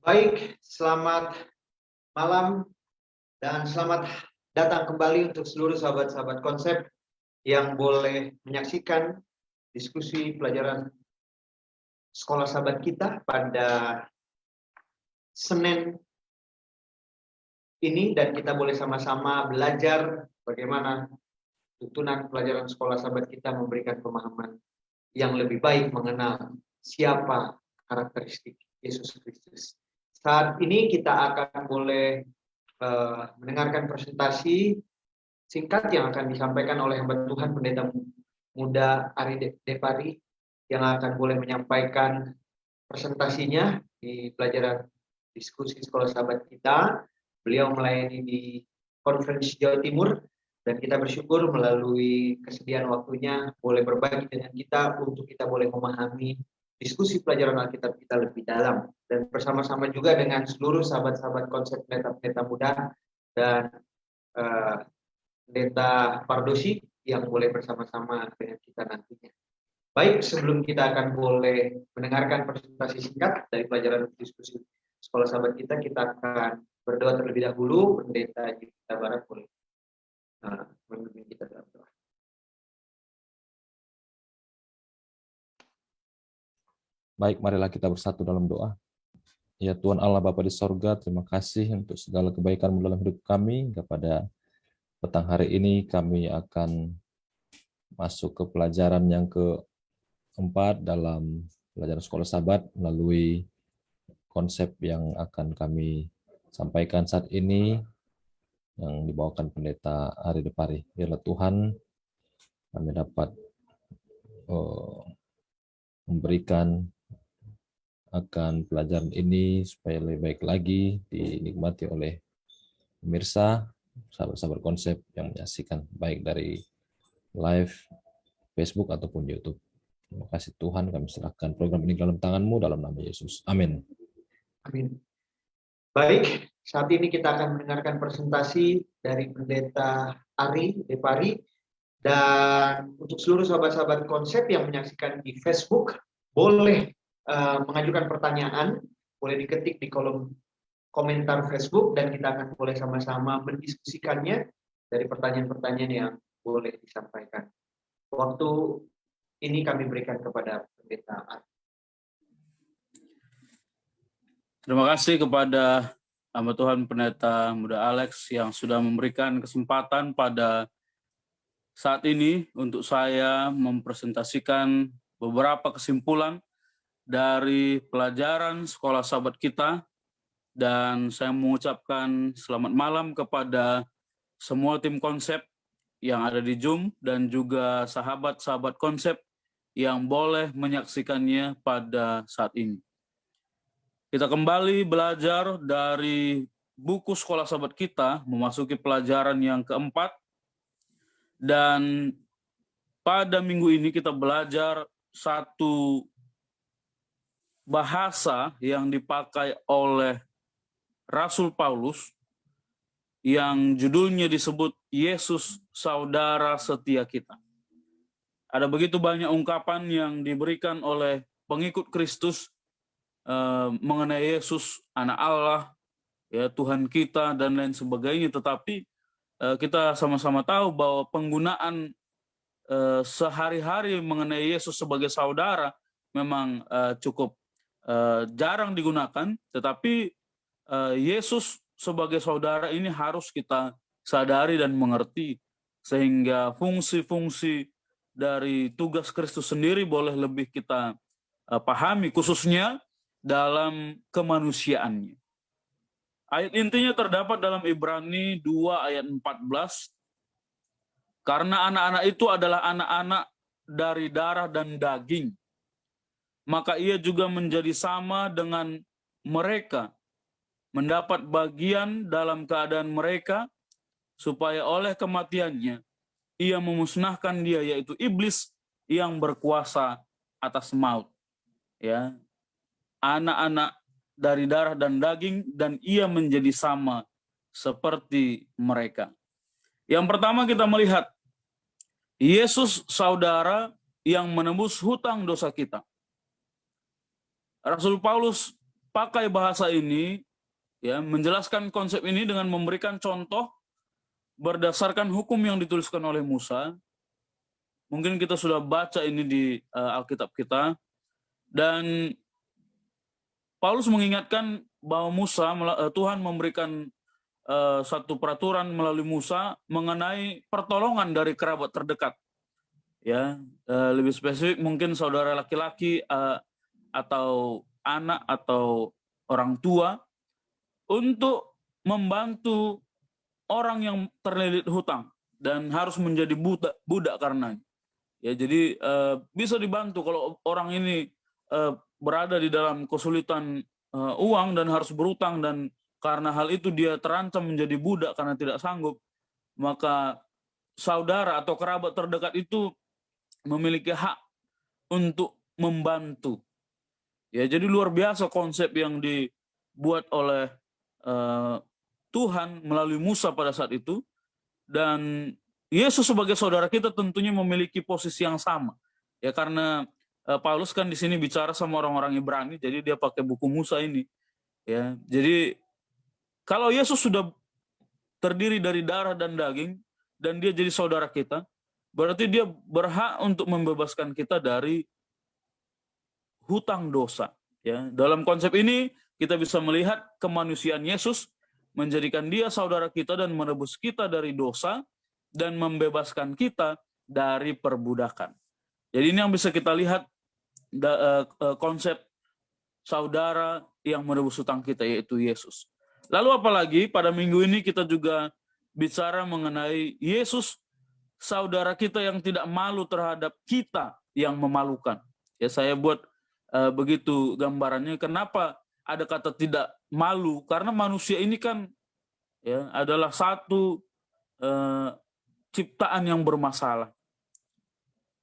Baik, selamat malam dan selamat datang kembali untuk seluruh sahabat-sahabat konsep yang boleh menyaksikan diskusi pelajaran sekolah sahabat kita pada Senin ini, dan kita boleh sama-sama belajar bagaimana tuntunan pelajaran sekolah sahabat kita memberikan pemahaman yang lebih baik mengenal siapa karakteristik Yesus Kristus. Saat ini kita akan boleh mendengarkan presentasi singkat yang akan disampaikan oleh hamba Tuhan Pendeta Muda Ari Depari, yang akan boleh menyampaikan presentasinya di pelajaran diskusi sekolah sahabat kita. Beliau melayani di Konferensi Jawa Timur, dan kita bersyukur melalui kesediaan waktunya boleh berbagi dengan kita untuk kita boleh memahami diskusi pelajaran Alkitab kita lebih dalam, dan bersama-sama juga dengan seluruh sahabat-sahabat konsep pendeta-pendeta muda dan Pendeta Pardosi yang boleh bersama-sama dengan kita nantinya. Baik, sebelum kita akan boleh mendengarkan presentasi singkat dari pelajaran diskusi sekolah sahabat kita akan berdoa terlebih dahulu. Pendeta Jika Barat boleh memimpin kita dalam doa. Baik, marilah kita bersatu dalam doa. Ya Tuhan Allah Bapa di sorga, terima kasih untuk segala kebaikan-Mu dalam hidup kami. Kepada petang hari ini kami akan masuk ke pelajaran yang keempat dalam pelajaran sekolah sahabat melalui konsep yang akan kami sampaikan saat ini yang dibawakan Pendeta Ari Depari. Biarlah Tuhan kami dapat memberikan akan pelajaran ini supaya lebih baik lagi dinikmati oleh pemirsa, sahabat-sahabat konsep yang menyaksikan baik dari live Facebook ataupun YouTube. Terima kasih Tuhan, kami serahkan program ini dalam tangan-Mu dalam nama Yesus. Amin. Amin. Baik, saat ini kita akan mendengarkan presentasi dari Pendeta Ari Depari, dan untuk seluruh sahabat-sahabat konsep yang menyaksikan di Facebook boleh mengajukan pertanyaan, boleh diketik di kolom komentar Facebook, dan kita akan boleh sama-sama mendiskusikannya dari pertanyaan-pertanyaan yang boleh disampaikan. Waktu ini kami berikan kepada Pendeta Ari. Terima kasih kepada hamba Tuhan Pendeta Muda Alex yang sudah memberikan kesempatan pada saat ini untuk saya mempresentasikan beberapa kesimpulan dari pelajaran sekolah sahabat kita, dan saya mengucapkan selamat malam kepada semua tim konsep yang ada di Zoom dan juga sahabat-sahabat konsep yang boleh menyaksikannya pada saat ini. Kita kembali belajar dari buku sekolah sahabat kita, memasuki pelajaran yang keempat, dan pada minggu ini kita belajar satu bahasa yang dipakai oleh Rasul Paulus yang judulnya disebut Yesus Saudara Setia Kita. Ada begitu banyak ungkapan yang diberikan oleh pengikut Kristus mengenai Yesus, anak Allah, ya Tuhan kita dan lain sebagainya, tetapi kita sama-sama tahu bahwa penggunaan sehari-hari mengenai Yesus sebagai saudara memang cukup jarang digunakan, tetapi Yesus sebagai saudara ini harus kita sadari dan mengerti, sehingga fungsi-fungsi dari tugas Kristus sendiri boleh lebih kita pahami, khususnya dalam kemanusiaannya. Ayat intinya terdapat dalam Ibrani 2 ayat 14. Karena anak-anak itu adalah anak-anak dari darah dan daging, maka ia juga menjadi sama dengan mereka, mendapat bagian dalam keadaan mereka, supaya oleh kematiannya ia memusnahkan dia, yaitu iblis yang berkuasa atas maut. Ya, anak-anak dari darah dan daging, dan ia menjadi sama seperti mereka. Yang pertama kita melihat Yesus saudara yang menebus hutang dosa kita. Rasul Paulus pakai bahasa ini, ya, menjelaskan konsep ini dengan memberikan contoh berdasarkan hukum yang dituliskan oleh Musa. Mungkin kita sudah baca ini di Alkitab kita, dan Paulus mengingatkan bahwa Tuhan memberikan satu peraturan melalui Musa mengenai pertolongan dari kerabat terdekat. Ya, lebih spesifik mungkin saudara laki-laki atau anak atau orang tua untuk membantu orang yang terlilit hutang dan harus menjadi budak karenanya. Ya, jadi bisa dibantu kalau orang ini berada di dalam kesulitan uang dan harus berutang, dan karena hal itu dia terancam menjadi budak karena tidak sanggup, maka saudara atau kerabat terdekat itu memiliki hak untuk membantu. Ya, jadi luar biasa konsep yang dibuat oleh Tuhan melalui Musa pada saat itu, dan Yesus sebagai saudara kita tentunya memiliki posisi yang sama. Ya, karena Paulus kan di sini bicara sama orang-orang Ibrani, jadi dia pakai buku Musa ini. Ya, jadi kalau Yesus sudah terdiri dari darah dan daging dan dia jadi saudara kita, berarti dia berhak untuk membebaskan kita dari hutang dosa. Ya, dalam konsep ini kita bisa melihat kemanusiaan Yesus menjadikan dia saudara kita dan menebus kita dari dosa dan membebaskan kita dari perbudakan. Jadi ini yang bisa kita lihat konsep saudara yang menebus hutang kita, yaitu Yesus. Lalu apalagi pada minggu ini kita juga bicara mengenai Yesus, saudara kita yang tidak malu terhadap kita yang memalukan. Ya, saya buat begitu gambarannya. Kenapa ada kata tidak malu? Karena manusia ini kan, ya, adalah satu ciptaan yang bermasalah.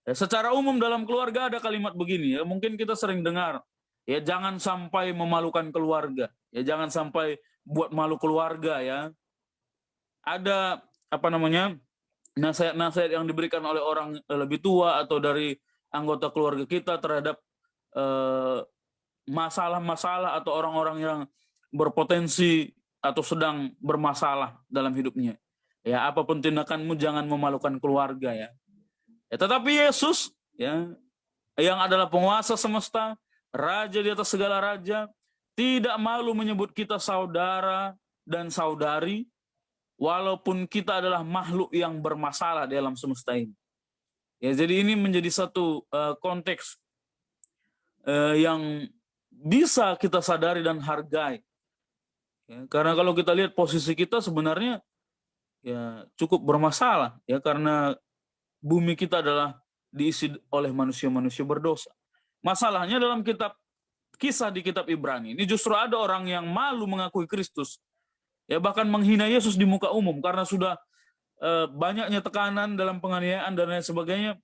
Ya, secara umum dalam keluarga ada kalimat begini, ya, mungkin kita sering dengar, ya, jangan sampai memalukan keluarga, ya, jangan sampai buat malu keluarga, ya. Ada nasihat-nasihat yang diberikan oleh orang lebih tua atau dari anggota keluarga kita terhadap masalah-masalah atau orang-orang yang berpotensi atau sedang bermasalah dalam hidupnya. Ya, apapun tindakanmu jangan memalukan keluarga, ya. Ya, tetapi Yesus, ya, yang adalah penguasa semesta, raja di atas segala raja, tidak malu menyebut kita saudara dan saudari, walaupun kita adalah makhluk yang bermasalah dalam semesta ini. Ya, jadi ini menjadi satu konteks yang bisa kita sadari dan hargai. Ya, karena kalau kita lihat posisi kita sebenarnya, ya, cukup bermasalah, ya, karena bumi kita adalah diisi oleh manusia-manusia berdosa. Masalahnya dalam kisah di kitab Ibrani ini justru ada orang yang malu mengakui Kristus, ya, bahkan menghina Yesus di muka umum karena sudah banyaknya tekanan dalam penganiayaan dan lain sebagainya,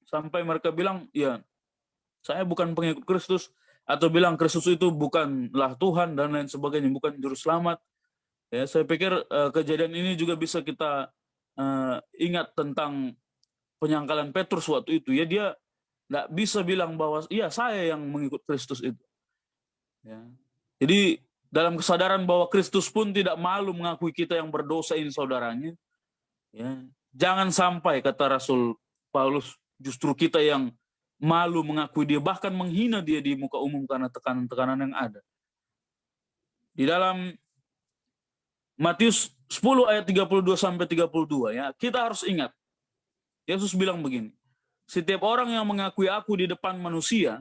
sampai mereka bilang, ya, saya bukan pengikut Kristus, atau bilang Kristus itu bukanlah Tuhan dan lain sebagainya, bukan juru selamat. Ya, saya pikir kejadian ini juga bisa kita ingat tentang penyangkalan Petrus waktu itu. Ya, dia nggak bisa bilang bahwa iya saya yang mengikut Kristus itu. Ya. Jadi dalam kesadaran bahwa Kristus pun tidak malu mengakui kita yang berdosa ini saudaranya. Ya. Jangan sampai, kata Rasul Paulus, justru kita yang malu mengakui dia, bahkan menghina dia di muka umum karena tekanan-tekanan yang ada. Di dalam Matius 10 ayat 32 sampai 32, ya, kita harus ingat. Yesus bilang begini, setiap orang yang mengakui aku di depan manusia,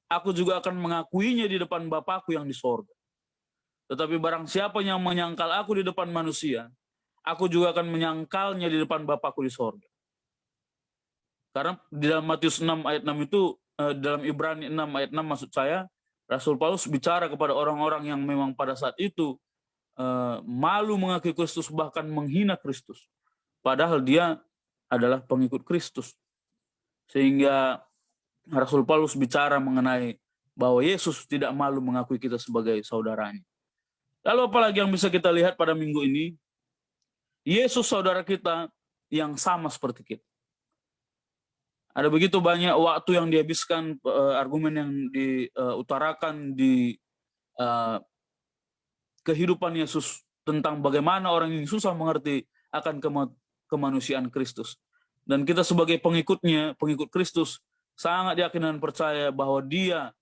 aku juga akan mengakuinya di depan Bapakku yang di sorga. Tetapi barang siapa yang menyangkal aku di depan manusia, aku juga akan menyangkalnya di depan Bapakku di sorga. Karena di dalam Matius 6 ayat 6 itu, dalam Ibrani 6 ayat 6 maksud saya, Rasul Paulus bicara kepada orang-orang yang memang pada saat itu malu mengakui Kristus, bahkan menghina Kristus. Padahal dia adalah pengikut Kristus. Sehingga Rasul Paulus bicara mengenai bahwa Yesus tidak malu mengakui kita sebagai saudaranya. Lalu apalagi yang bisa kita lihat pada minggu ini? Yesus saudara kita yang sama seperti kita. Ada begitu banyak waktu yang dihabiskan, argumen yang diutarakan di uh, kehidupan Yesus, tentang bagaimana orang yang susah mengerti akan kemanusiaan Kristus. Dan kita sebagai pengikutnya, pengikut Kristus, sangat yakin dan percaya bahwa dia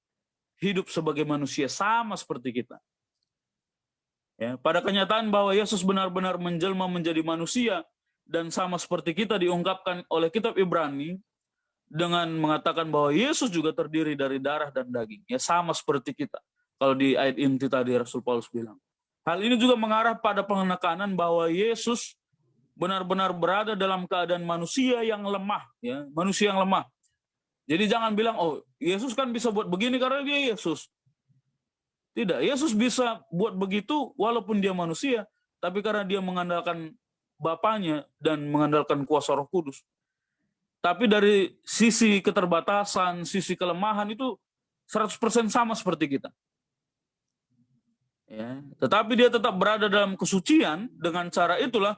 hidup sebagai manusia sama seperti kita. Ya, pada kenyataan bahwa Yesus benar-benar menjelma menjadi manusia dan sama seperti kita diungkapkan oleh kitab Ibrani dengan mengatakan bahwa Yesus juga terdiri dari darah dan daging. Ya, sama seperti kita. Kalau di ayat inti tadi Rasul Paulus bilang. Hal ini juga mengarah pada penekanan bahwa Yesus benar-benar berada dalam keadaan manusia yang lemah, ya, manusia yang lemah. Jadi jangan bilang, oh, Yesus kan bisa buat begini karena dia Yesus. Tidak, Yesus bisa buat begitu walaupun dia manusia, tapi karena dia mengandalkan Bapanya dan mengandalkan kuasa Roh Kudus. Tapi dari sisi keterbatasan, sisi kelemahan itu 100% sama seperti kita. Ya, tetapi dia tetap berada dalam kesucian. Dengan cara itulah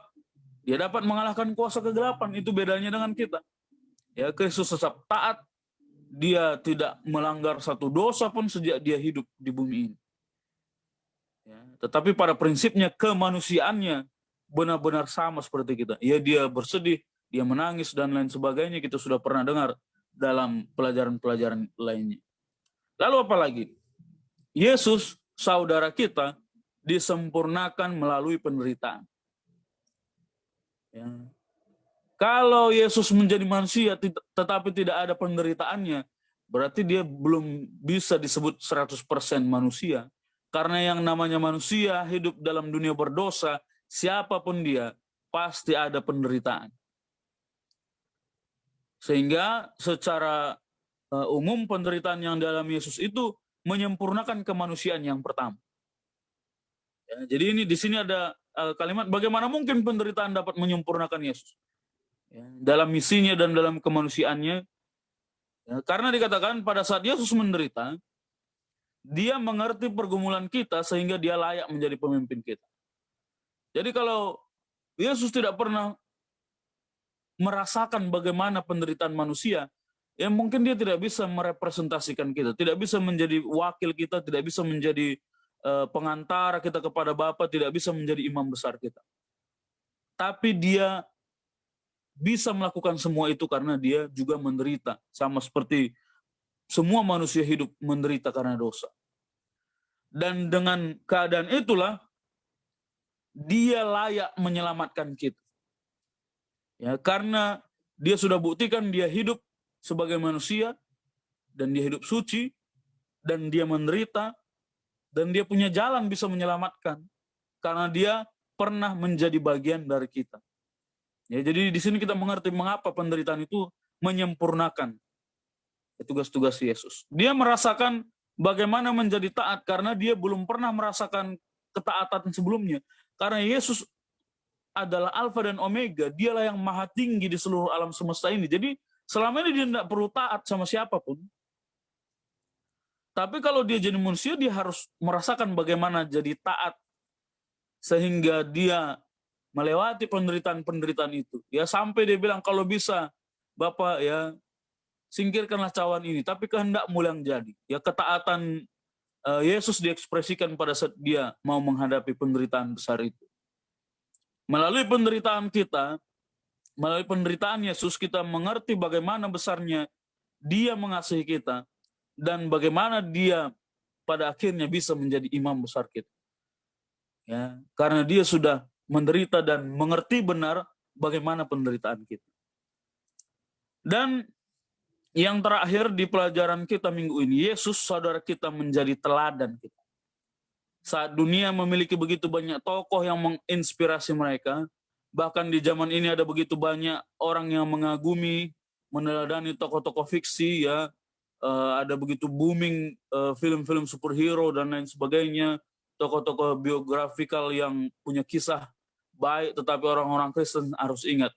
dia dapat mengalahkan kuasa kegelapan. Itu bedanya dengan kita. Ya, Kristus tetap taat. Dia tidak melanggar satu dosa pun sejak dia hidup di bumi ini. Ya, tetapi pada prinsipnya kemanusiaannya benar-benar sama seperti kita. Ya, dia bersedih, dia menangis dan lain sebagainya. Kita sudah pernah dengar dalam pelajaran-pelajaran lainnya. Lalu apa lagi? Yesus, saudara kita, disempurnakan melalui penderitaan. Ya. Kalau Yesus menjadi manusia tetapi tidak ada penderitaannya, berarti dia belum bisa disebut 100% manusia. Karena yang namanya manusia hidup dalam dunia berdosa, siapapun dia, pasti ada penderitaan. Sehingga secara umum penderitaan yang dalam Yesus itu menyempurnakan kemanusiaan yang pertama. Ya, jadi ini di sini ada kalimat bagaimana mungkin penderitaan dapat menyempurnakan Yesus, ya, dalam misinya dan dalam kemanusiaannya. Ya, karena dikatakan pada saat Yesus menderita, dia mengerti pergumulan kita sehingga dia layak menjadi pemimpin kita. Jadi kalau Yesus tidak pernah merasakan bagaimana penderitaan manusia, ya mungkin dia tidak bisa merepresentasikan kita, tidak bisa menjadi wakil kita, tidak bisa menjadi pengantara kita kepada Bapa, tidak bisa menjadi imam besar kita. Tapi dia bisa melakukan semua itu karena dia juga menderita, sama seperti semua manusia hidup menderita karena dosa. Dan dengan keadaan itulah dia layak menyelamatkan kita. Ya, karena dia sudah buktikan dia hidup sebagai manusia, dan dia hidup suci, dan dia menderita, dan dia punya jalan bisa menyelamatkan, karena dia pernah menjadi bagian dari kita. Ya, jadi di sini kita mengerti mengapa penderitaan itu menyempurnakan tugas-tugas Yesus. Dia merasakan bagaimana menjadi taat karena dia belum pernah merasakan ketaatan sebelumnya. Karena Yesus adalah Alfa dan Omega, dialah yang maha tinggi di seluruh alam semesta ini. Jadi selama ini dia tidak perlu taat sama siapapun. Tapi kalau dia jadi manusia, dia harus merasakan bagaimana jadi taat sehingga dia melewati penderitaan-penderitaan itu. Ya sampai dia bilang kalau bisa Bapak ya singkirkanlah cawan ini, tapi kehendakmu yang jadi. Ya ketaatan Yesus diekspresikan pada saat dia mau menghadapi penderitaan besar itu. Melalui penderitaan kita, melalui penderitaan Yesus, kita mengerti bagaimana besarnya dia mengasihi kita dan bagaimana dia pada akhirnya bisa menjadi imam besar kita. Ya, karena dia sudah menderita dan mengerti benar bagaimana penderitaan kita. Dan yang terakhir di pelajaran kita minggu ini, Yesus saudara kita menjadi teladan kita. Saat dunia memiliki begitu banyak tokoh yang menginspirasi mereka, bahkan di zaman ini ada begitu banyak orang yang mengagumi, meneladani tokoh-tokoh fiksi, ya, ada begitu booming film-film superhero dan lain sebagainya, tokoh-tokoh biografikal yang punya kisah baik, tetapi orang-orang Kristen harus ingat,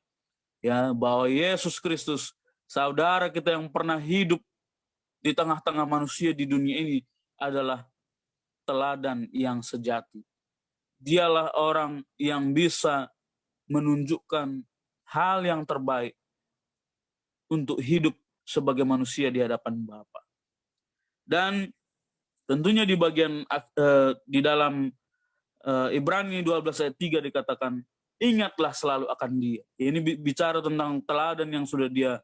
ya, bahwa Yesus Kristus, saudara kita yang pernah hidup di tengah-tengah manusia di dunia ini, adalah teladan yang sejati. Dialah orang yang bisa menunjukkan hal yang terbaik untuk hidup sebagai manusia di hadapan Bapa. Dan Tentunya di bagian di dalam Ibrani 12 ayat 3 dikatakan, ingatlah selalu akan Dia. Ini bicara tentang teladan yang sudah Dia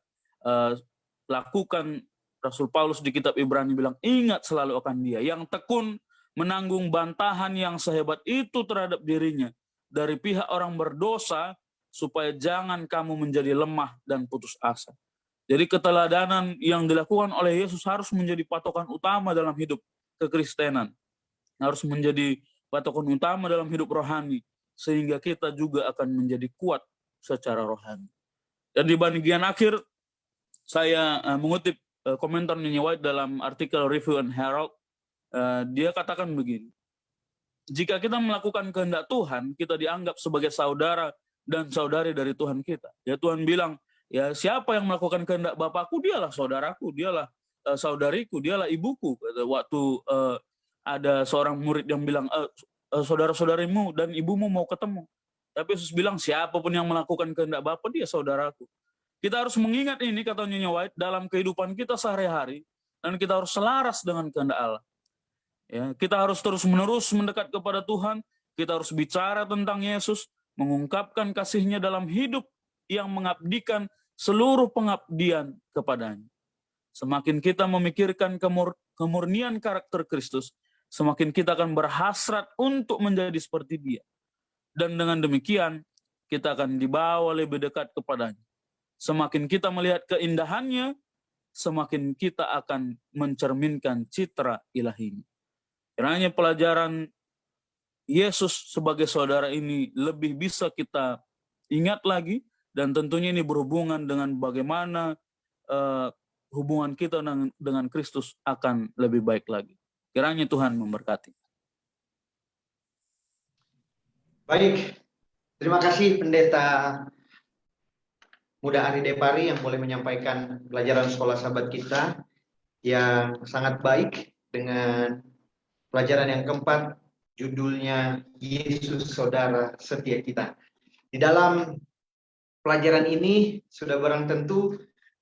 lakukan. Rasul Paulus di kitab Ibrani bilang, ingat selalu akan Dia yang tekun menanggung bantahan yang sehebat itu terhadap dirinya dari pihak orang berdosa, supaya jangan kamu menjadi lemah dan putus asa. Jadi keteladanan yang dilakukan oleh Yesus harus menjadi patokan utama dalam hidup kekristenan. Harus menjadi patokan utama dalam hidup rohani, sehingga kita juga akan menjadi kuat secara rohani. Dan di bagian akhir, saya mengutip komentar Nyonya White dalam artikel Review and Herald. Dia katakan begini, jika kita melakukan kehendak Tuhan, kita dianggap sebagai saudara dan saudari dari Tuhan kita. Ya, Tuhan bilang, ya siapa yang melakukan kehendak Bapakku, dialah saudaraku, dialah saudariku, dialah ibuku. Waktu ada seorang murid yang bilang, saudara-saudarimu dan ibumu mau ketemu. Tapi Yesus bilang, siapapun yang melakukan kehendak Bapa, dia saudaraku. Kita harus mengingat ini, kata Nyonya White, dalam kehidupan kita sehari-hari, dan kita harus selaras dengan kehendak Allah. Ya, kita harus terus-menerus mendekat kepada Tuhan, kita harus bicara tentang Yesus, mengungkapkan kasih-Nya dalam hidup yang mengabdikan seluruh pengabdian kepadanya. Semakin kita memikirkan kemurnian karakter Kristus, semakin kita akan berhasrat untuk menjadi seperti Dia. Dan dengan demikian, kita akan dibawa lebih dekat kepadanya. Semakin kita melihat keindahannya, semakin kita akan mencerminkan citra ilahi-Nya. Kiranya pelajaran Yesus sebagai saudara ini lebih bisa kita ingat lagi, dan tentunya ini berhubungan dengan bagaimana hubungan kita dengan Kristus akan lebih baik lagi. Kiranya Tuhan memberkati. Baik, terima kasih Pendeta Muda Ari Depari yang boleh menyampaikan pelajaran sekolah sahabat kita yang sangat baik dengan pelajaran yang keempat, judulnya Yesus Saudara Setia Kita. Di dalam pelajaran ini sudah barang tentu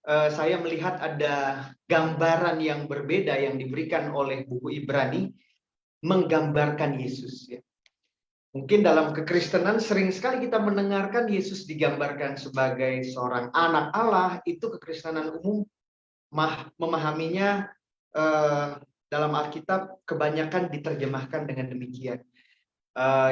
saya melihat ada gambaran yang berbeda yang diberikan oleh buku Ibrani menggambarkan Yesus. Ya. Mungkin dalam kekristenan sering sekali kita mendengarkan Yesus digambarkan sebagai seorang anak Allah, itu kekristenan umum memahaminya dalam Alkitab kebanyakan diterjemahkan dengan demikian.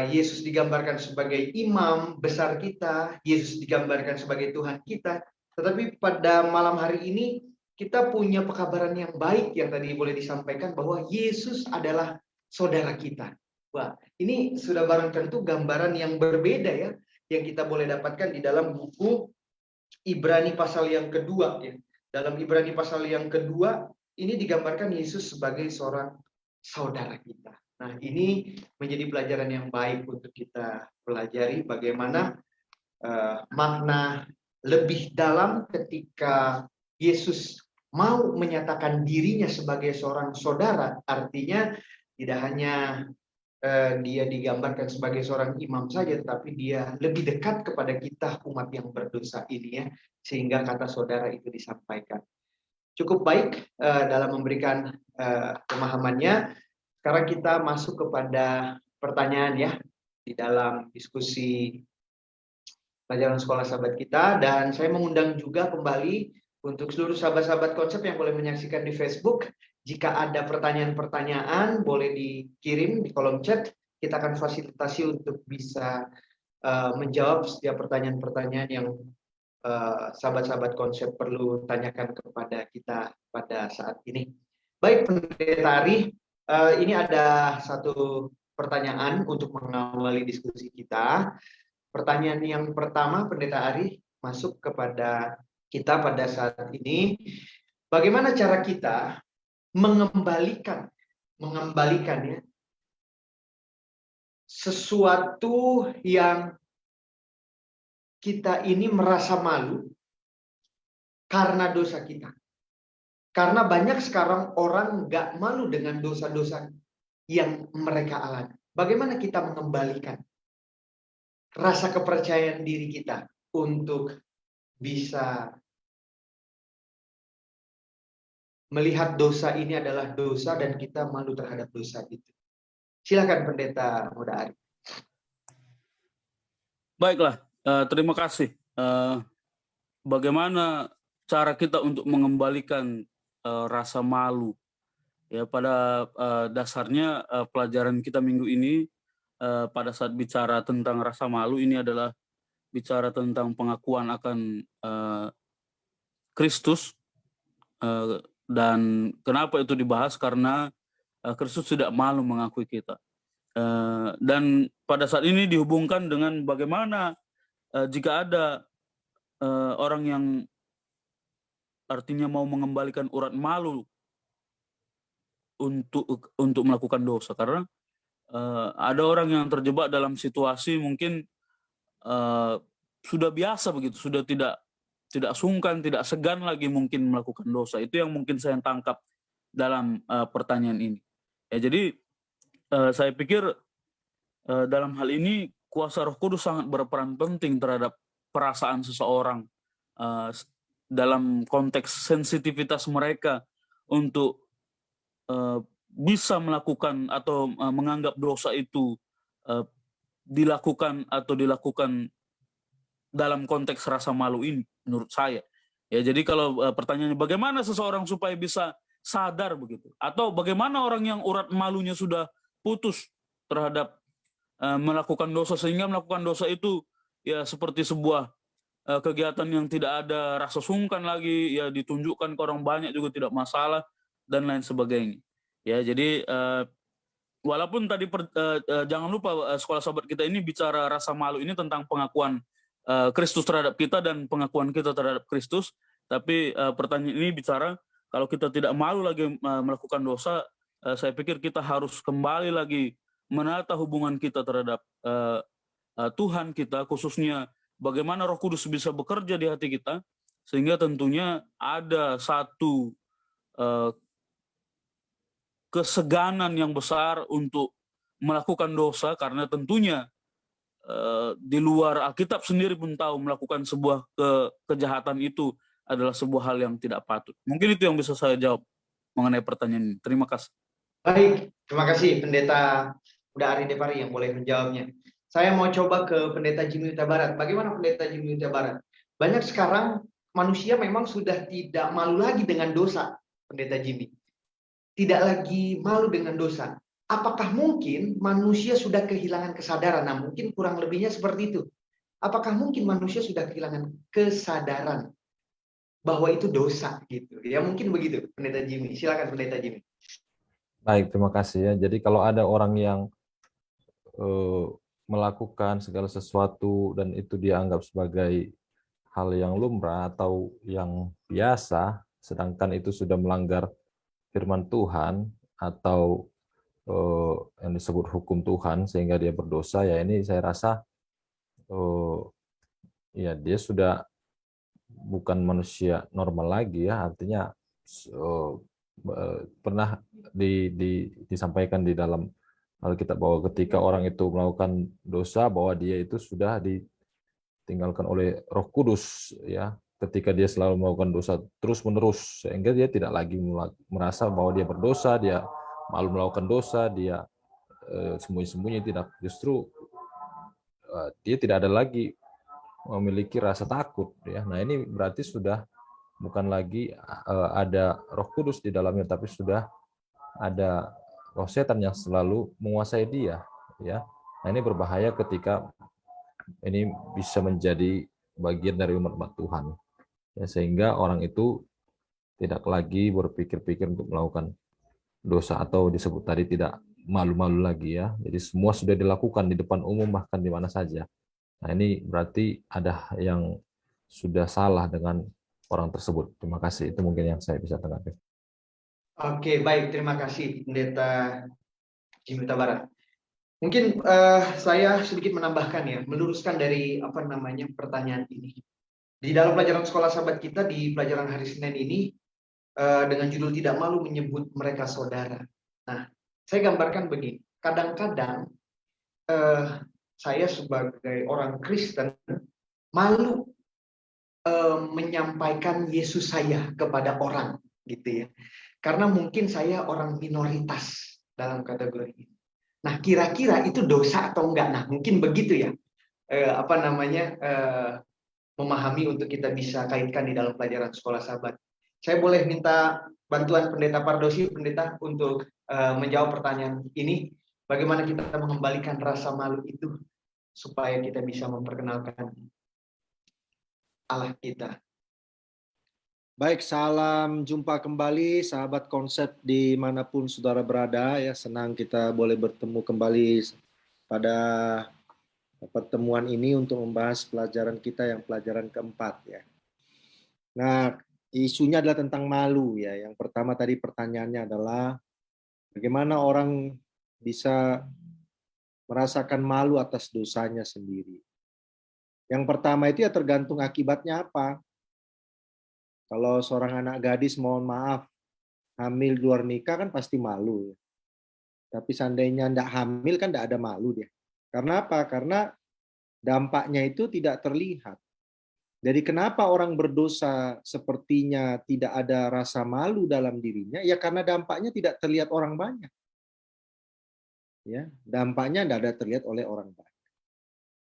Yesus digambarkan sebagai imam besar kita, Yesus digambarkan sebagai Tuhan kita. Tetapi pada malam hari ini kita punya pekabaran yang baik yang tadi boleh disampaikan bahwa Yesus adalah saudara kita. Wah, ini sudah barang tentu gambaran yang berbeda ya, yang kita boleh dapatkan di dalam buku Ibrani pasal yang kedua ya. Dalam Ibrani pasal yang kedua ini digambarkan Yesus sebagai seorang saudara kita. Nah, ini menjadi pelajaran yang baik untuk kita pelajari bagaimana makna lebih dalam ketika Yesus mau menyatakan dirinya sebagai seorang saudara. Artinya tidak hanya dia digambarkan sebagai seorang imam saja, tetapi dia lebih dekat kepada kita umat yang berdosa ini ya, sehingga kata saudara itu disampaikan. Cukup baik dalam memberikan pemahamannya. Sekarang kita masuk kepada pertanyaan ya di dalam diskusi pelajaran sekolah sahabat kita, dan saya mengundang juga kembali untuk seluruh sahabat-sahabat konsep yang boleh menyaksikan di Facebook. Jika ada pertanyaan-pertanyaan boleh dikirim di kolom chat. Kita akan fasilitasi untuk bisa menjawab setiap pertanyaan-pertanyaan yang sahabat-sahabat konsep perlu tanyakan kepada kita pada saat ini. Baik Pendeta Ari, ini ada satu pertanyaan untuk mengawali diskusi kita. Pertanyaan yang pertama Pendeta Ari masuk kepada kita pada saat ini. Bagaimana cara kita mengembalikan ya sesuatu yang kita ini merasa malu karena dosa kita. Karena banyak sekarang orang nggak malu dengan dosa-dosa yang mereka alami. Bagaimana kita mengembalikan rasa kepercayaan diri kita untuk bisa melihat dosa ini adalah dosa dan kita malu terhadap dosa itu. Silakan Pendeta Muda Ari. Baiklah, terima kasih. Bagaimana cara kita untuk mengembalikan rasa malu? Ya, pada dasarnya pelajaran kita minggu ini pada saat bicara tentang rasa malu ini adalah bicara tentang pengakuan akan Kristus, dan kenapa itu dibahas? Karena Kristus tidak malu mengakui kita. Dan pada saat ini dihubungkan dengan bagaimana jika ada orang yang artinya mau mengembalikan urat malu untuk melakukan dosa, karena ada orang yang terjebak dalam situasi mungkin sudah biasa begitu, sudah tidak sungkan, tidak segan lagi mungkin melakukan dosa. Itu yang mungkin saya tangkap dalam pertanyaan ini. Ya, jadi saya pikir dalam hal ini kuasa Roh Kudus sangat berperan penting terhadap perasaan seseorang dalam konteks sensitivitas mereka untuk bisa melakukan atau menganggap dosa itu dilakukan dalam konteks rasa malu ini, menurut saya. Ya, jadi kalau pertanyaannya bagaimana seseorang supaya bisa sadar begitu, atau bagaimana orang yang urat malunya sudah putus terhadap melakukan dosa, sehingga melakukan dosa itu ya seperti sebuah kegiatan yang tidak ada rasa sungkan lagi, ya ditunjukkan ke orang banyak juga tidak masalah dan lain sebagainya. Ya, jadi walaupun tadi jangan lupa sekolah sahabat kita ini bicara rasa malu ini tentang pengakuan Kristus terhadap kita dan pengakuan kita terhadap Kristus, tapi pertanyaan ini bicara kalau kita tidak malu lagi melakukan dosa, saya pikir kita harus kembali lagi menata hubungan kita terhadap Tuhan kita, khususnya bagaimana Roh Kudus bisa bekerja di hati kita, sehingga tentunya ada satu keseganan yang besar untuk melakukan dosa, karena tentunya di luar Alkitab sendiri pun tahu melakukan sebuah kejahatan itu adalah sebuah hal yang tidak patut. Mungkin itu yang bisa saya jawab mengenai pertanyaan ini. Terima kasih. Baik, terima kasih Pendeta Muda Ari Depari yang boleh menjawabnya. Saya mau coba ke Pendeta Jimmy Huta Barat. Bagaimana Pendeta Jimmy Huta Barat? Banyak sekarang manusia memang sudah tidak malu lagi dengan dosa, Pendeta Jimmy. Tidak lagi malu dengan dosa. Apakah mungkin manusia sudah kehilangan kesadaran? Nah, mungkin kurang lebihnya seperti itu. Apakah mungkin manusia sudah kehilangan kesadaran bahwa itu dosa gitu? Ya mungkin begitu, Pendeta Jimmy. Silakan Pendeta Jimmy. Baik, terima kasih ya. Jadi kalau ada orang yang melakukan segala sesuatu dan itu dianggap sebagai hal yang lumrah atau yang biasa, sedangkan itu sudah melanggar firman Tuhan atau yang disebut hukum Tuhan sehingga dia berdosa, ya ini saya rasa ya dia sudah bukan manusia normal lagi ya. Artinya pernah disampaikan di dalam Alkitab bahwa ketika orang itu melakukan dosa, bahwa dia itu sudah ditinggalkan oleh Roh Kudus ya, ketika dia selalu melakukan dosa terus-menerus, sehingga dia tidak lagi merasa bahwa dia berdosa, dia malu melakukan dosa, dia sembunyi-sembunyi, tidak, justru dia tidak ada lagi memiliki rasa takut ya. Nah, ini berarti sudah bukan lagi ada Roh Kudus di dalamnya, tapi sudah ada roh setan yang selalu menguasai dia ya. Nah, ini berbahaya ketika ini bisa menjadi bagian dari umat Tuhan ya, sehingga orang itu tidak lagi berpikir-pikir untuk melakukan dosa atau disebut tadi tidak malu-malu lagi ya. Jadi semua sudah dilakukan di depan umum, bahkan di mana saja. Nah, ini berarti ada yang sudah salah dengan orang tersebut. Terima kasih. Itu mungkin yang saya bisa tanggapi. Oke, baik. Terima kasih Pendeta Jimmy Huta Barat. Mungkin saya sedikit menambahkan ya, meluruskan dari pertanyaan ini. Di dalam pelajaran sekolah sahabat kita di pelajaran hari Senin ini dengan judul tidak malu menyebut mereka saudara. Nah, saya gambarkan begini. Kadang-kadang saya sebagai orang Kristen malu menyampaikan Yesus saya kepada orang. gitu ya. Karena mungkin saya orang minoritas dalam kategori ini. Nah, kira-kira itu dosa atau enggak? Nah, mungkin begitu ya. Memahami untuk kita bisa kaitkan di dalam pelajaran sekolah sahabat. Saya boleh minta bantuan Pendeta Pardosi, Pendeta, untuk menjawab pertanyaan ini. Bagaimana kita mengembalikan rasa malu itu supaya kita bisa memperkenalkan Allah kita. Baik, salam jumpa kembali sahabat konsep dimanapun saudara berada ya. Senang kita boleh bertemu kembali pada pertemuan ini untuk membahas pelajaran kita yang pelajaran keempat ya. Nah, isunya adalah tentang malu ya. Yang pertama tadi pertanyaannya adalah bagaimana orang bisa merasakan malu atas dosanya sendiri. Yang pertama itu ya tergantung akibatnya apa. Kalau seorang anak gadis, mohon maaf, hamil di luar nikah kan pasti malu. Tapi seandainya tidak hamil kan tidak ada malu dia. Karena apa? Karena dampaknya itu tidak terlihat. Jadi kenapa orang berdosa sepertinya tidak ada rasa malu dalam dirinya? Ya karena dampaknya tidak terlihat orang banyak. Ya, dampaknya tidak ada terlihat oleh orang banyak.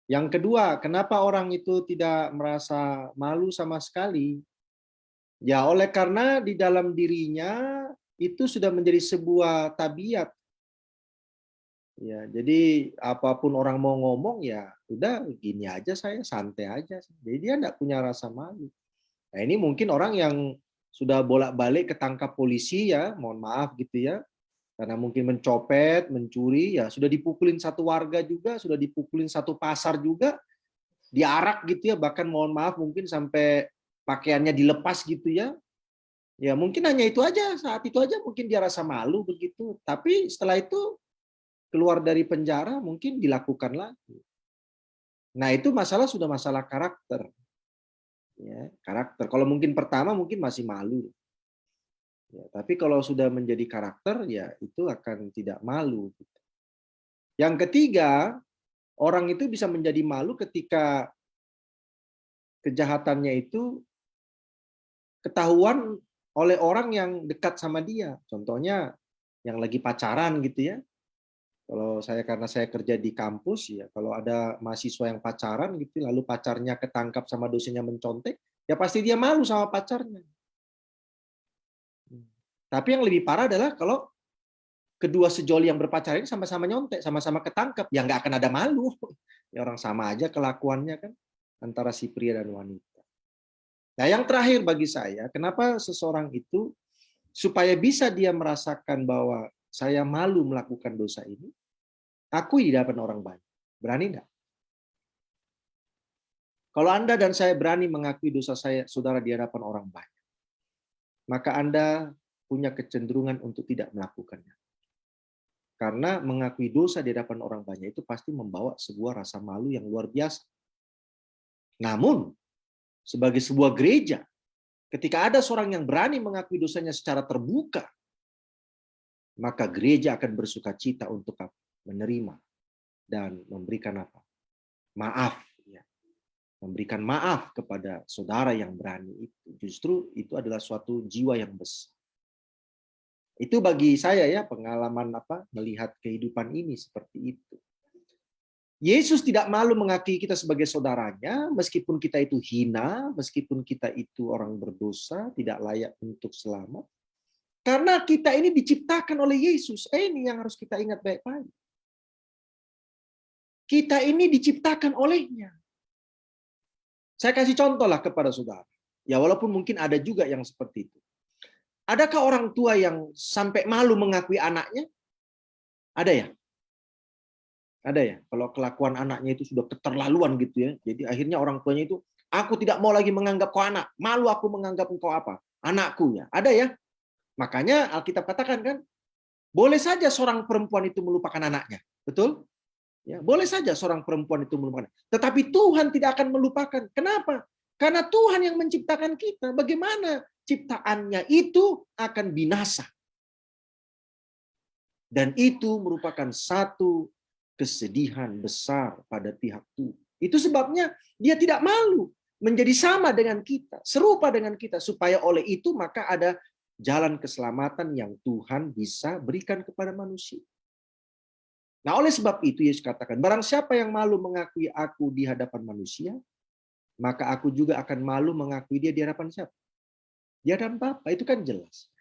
Yang kedua, kenapa orang itu tidak merasa malu sama sekali? Ya, oleh karena di dalam dirinya itu sudah menjadi sebuah tabiat. Ya, jadi apapun orang mau ngomong ya udah gini aja, saya santai aja. Jadi dia enggak punya rasa malu. Nah, ini mungkin orang yang sudah bolak-balik ketangkap polisi ya, mohon maaf gitu ya. Karena mungkin mencopet, mencuri, ya sudah dipukulin satu warga juga, sudah dipukulin satu pasar juga, diarak gitu ya, bahkan mohon maaf mungkin sampai pakaiannya dilepas gitu ya. Ya mungkin hanya itu aja, saat itu aja mungkin dia rasa malu begitu. Tapi setelah itu keluar dari penjara mungkin dilakukan lagi. Nah itu masalah sudah masalah karakter. Ya, karakter. Kalau mungkin pertama mungkin masih malu. Ya, tapi kalau sudah menjadi karakter ya itu akan tidak malu. Yang ketiga, orang itu bisa menjadi malu ketika kejahatannya itu ketahuan oleh orang yang dekat sama dia. Contohnya yang lagi pacaran gitu ya. Kalau karena saya kerja di kampus ya, kalau ada mahasiswa yang pacaran gitu, lalu pacarnya ketangkap sama dosennya mencontek, ya pasti dia malu sama pacarnya. Tapi yang lebih parah adalah kalau kedua sejoli yang berpacaran ini sama-sama nyontek, sama-sama ketangkap, ya nggak akan ada malu. Ya orang sama aja kelakuannya kan antara si pria dan wanita. Nah, yang terakhir bagi saya, kenapa seseorang itu supaya bisa dia merasakan bahwa saya malu melakukan dosa ini, akui di hadapan orang banyak. Berani enggak? Kalau Anda dan saya berani mengakui dosa saudara di hadapan orang banyak, maka Anda punya kecenderungan untuk tidak melakukannya. Karena mengakui dosa di hadapan orang banyak itu pasti membawa sebuah rasa malu yang luar biasa. Namun, sebagai sebuah gereja, ketika ada seorang yang berani mengakui dosanya secara terbuka, maka gereja akan bersuka cita untuk menerima dan memberikan apa? Maaf. Ya. Memberikan maaf kepada saudara yang berani itu. Justru itu adalah suatu jiwa yang besar. Itu bagi saya ya pengalaman melihat kehidupan ini seperti itu. Yesus tidak malu mengakui kita sebagai saudaranya, meskipun kita itu hina, meskipun kita itu orang berdosa, tidak layak untuk selamat. Karena kita ini diciptakan oleh Yesus. Ini yang harus kita ingat baik-baik. Kita ini diciptakan olehnya. Saya kasih contoh lah kepada saudara. Ya walaupun mungkin ada juga yang seperti itu. Adakah orang tua yang sampai malu mengakui anaknya? Ada ya? Ada ya? Kalau kelakuan anaknya itu sudah keterlaluan gitu ya. Jadi akhirnya orang tuanya itu, aku tidak mau lagi menganggap kau anak. Malu aku menganggap engkau apa? Anakku ya. Ada ya? Makanya Alkitab katakan kan, boleh saja seorang perempuan itu melupakan anaknya. Betul? Ya, boleh saja seorang perempuan itu melupakan. Tetapi Tuhan tidak akan melupakan. Kenapa? Karena Tuhan yang menciptakan kita. Bagaimana ciptaannya itu akan binasa. Dan itu merupakan satu kesedihan besar pada pihak Tuhan. Itu sebabnya dia tidak malu menjadi sama dengan kita, serupa dengan kita, supaya oleh itu maka ada jalan keselamatan yang Tuhan bisa berikan kepada manusia. Nah, oleh sebab itu Yesus katakan, barang siapa yang malu mengakui aku di hadapan manusia, maka aku juga akan malu mengakui dia di hadapan siapa? Di hadapan Bapa. Itu kan jelas.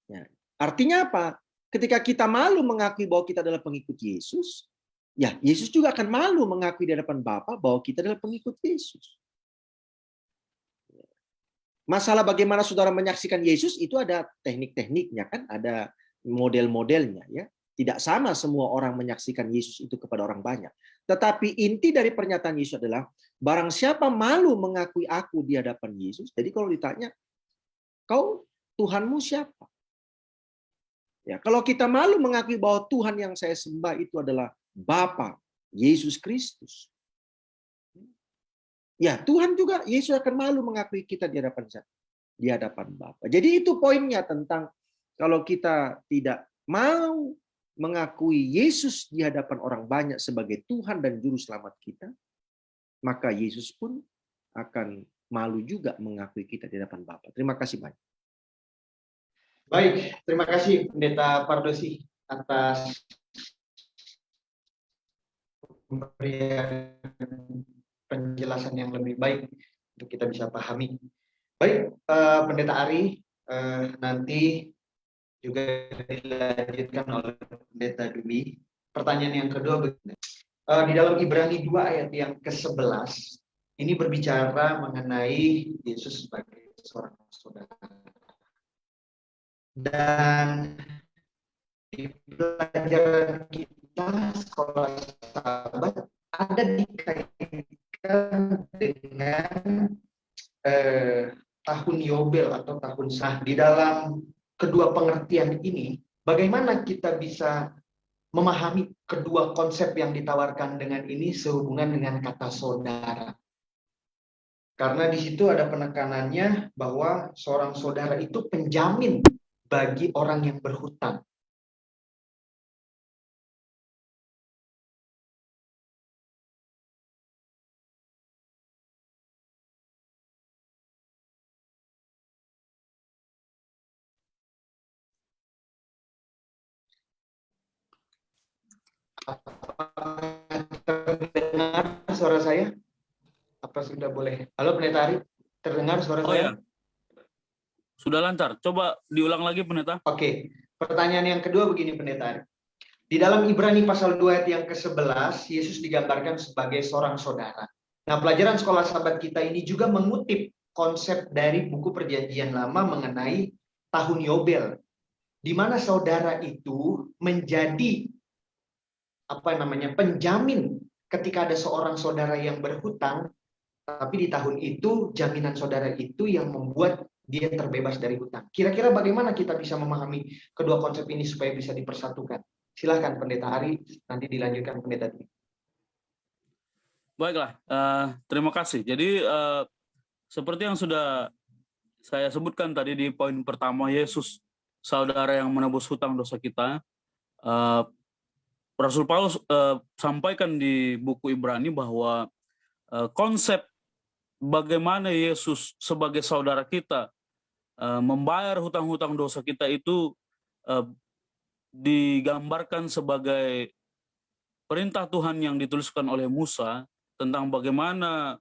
Ya. Artinya apa? Ketika kita malu mengakui bahwa kita adalah pengikut Yesus, ya Yesus juga akan malu mengakui di hadapan Bapa bahwa kita adalah pengikut Yesus. Masalah bagaimana saudara menyaksikan Yesus itu ada teknik-tekniknya kan, ada model-modelnya ya. Tidak sama semua orang menyaksikan Yesus itu kepada orang banyak. Tetapi inti dari pernyataan Yesus adalah barang siapa malu mengakui aku di hadapan Yesus. Jadi kalau ditanya, kau Tuhanmu siapa? Ya, kalau kita malu mengakui bahwa Tuhan yang saya sembah itu adalah Bapa Yesus Kristus. Ya, Tuhan juga, Yesus akan malu mengakui kita di hadapan siapa? Di hadapan Bapa. Jadi itu poinnya tentang kalau kita tidak mau mengakui Yesus di hadapan orang banyak sebagai Tuhan dan Juru Selamat kita, maka Yesus pun akan malu juga mengakui kita di hadapan Bapa. Terima kasih banyak. Baik, terima kasih Pendeta Pardosi atas pemberian penjelasan yang lebih baik untuk kita bisa pahami. Baik, Pendeta Ari, nanti juga dilanjutkan oleh Pendeta Dwi. Pertanyaan yang kedua, di dalam Ibrani 2 ayat yang ke-11, ini berbicara mengenai Yesus sebagai seorang saudara. Dan di pelajaran kita sekolah sahabat ada dikaitkan dengan tahun Yobel atau tahun sah. Di dalam kedua pengertian ini, bagaimana kita bisa memahami kedua konsep yang ditawarkan dengan ini sehubungan dengan kata saudara? Karena di situ ada penekanannya bahwa seorang saudara itu penjamin bagi orang yang berhutang. Terdengar suara saya? Apa sudah boleh? Halo Pendeta Ari, terdengar suara saya? Ya. Sudah lancar. Coba diulang lagi Pendeta. Oke. Pertanyaan yang kedua begini Pendeta Ari. Di dalam Ibrani pasal 2 ayat yang ke-11, Yesus digambarkan sebagai seorang saudara. Nah, pelajaran sekolah sahabat kita ini juga mengutip konsep dari buku Perjanjian Lama mengenai tahun Yobel, di mana saudara itu menjadi penjamin ketika ada seorang saudara yang berhutang, tapi di tahun itu jaminan saudara itu yang membuat dia terbebas dari hutang. Kira-kira bagaimana kita bisa memahami kedua konsep ini supaya bisa dipersatukan? Silahkan Pendeta Ari, nanti dilanjutkan Pendeta Dwi. Baiklah, terima kasih. Jadi seperti yang sudah saya sebutkan tadi di poin pertama, Yesus saudara yang menebus hutang dosa kita. Rasul Paulus sampaikan di buku Ibrani bahwa konsep bagaimana Yesus sebagai saudara kita membayar hutang-hutang dosa kita itu digambarkan sebagai perintah Tuhan yang dituliskan oleh Musa tentang bagaimana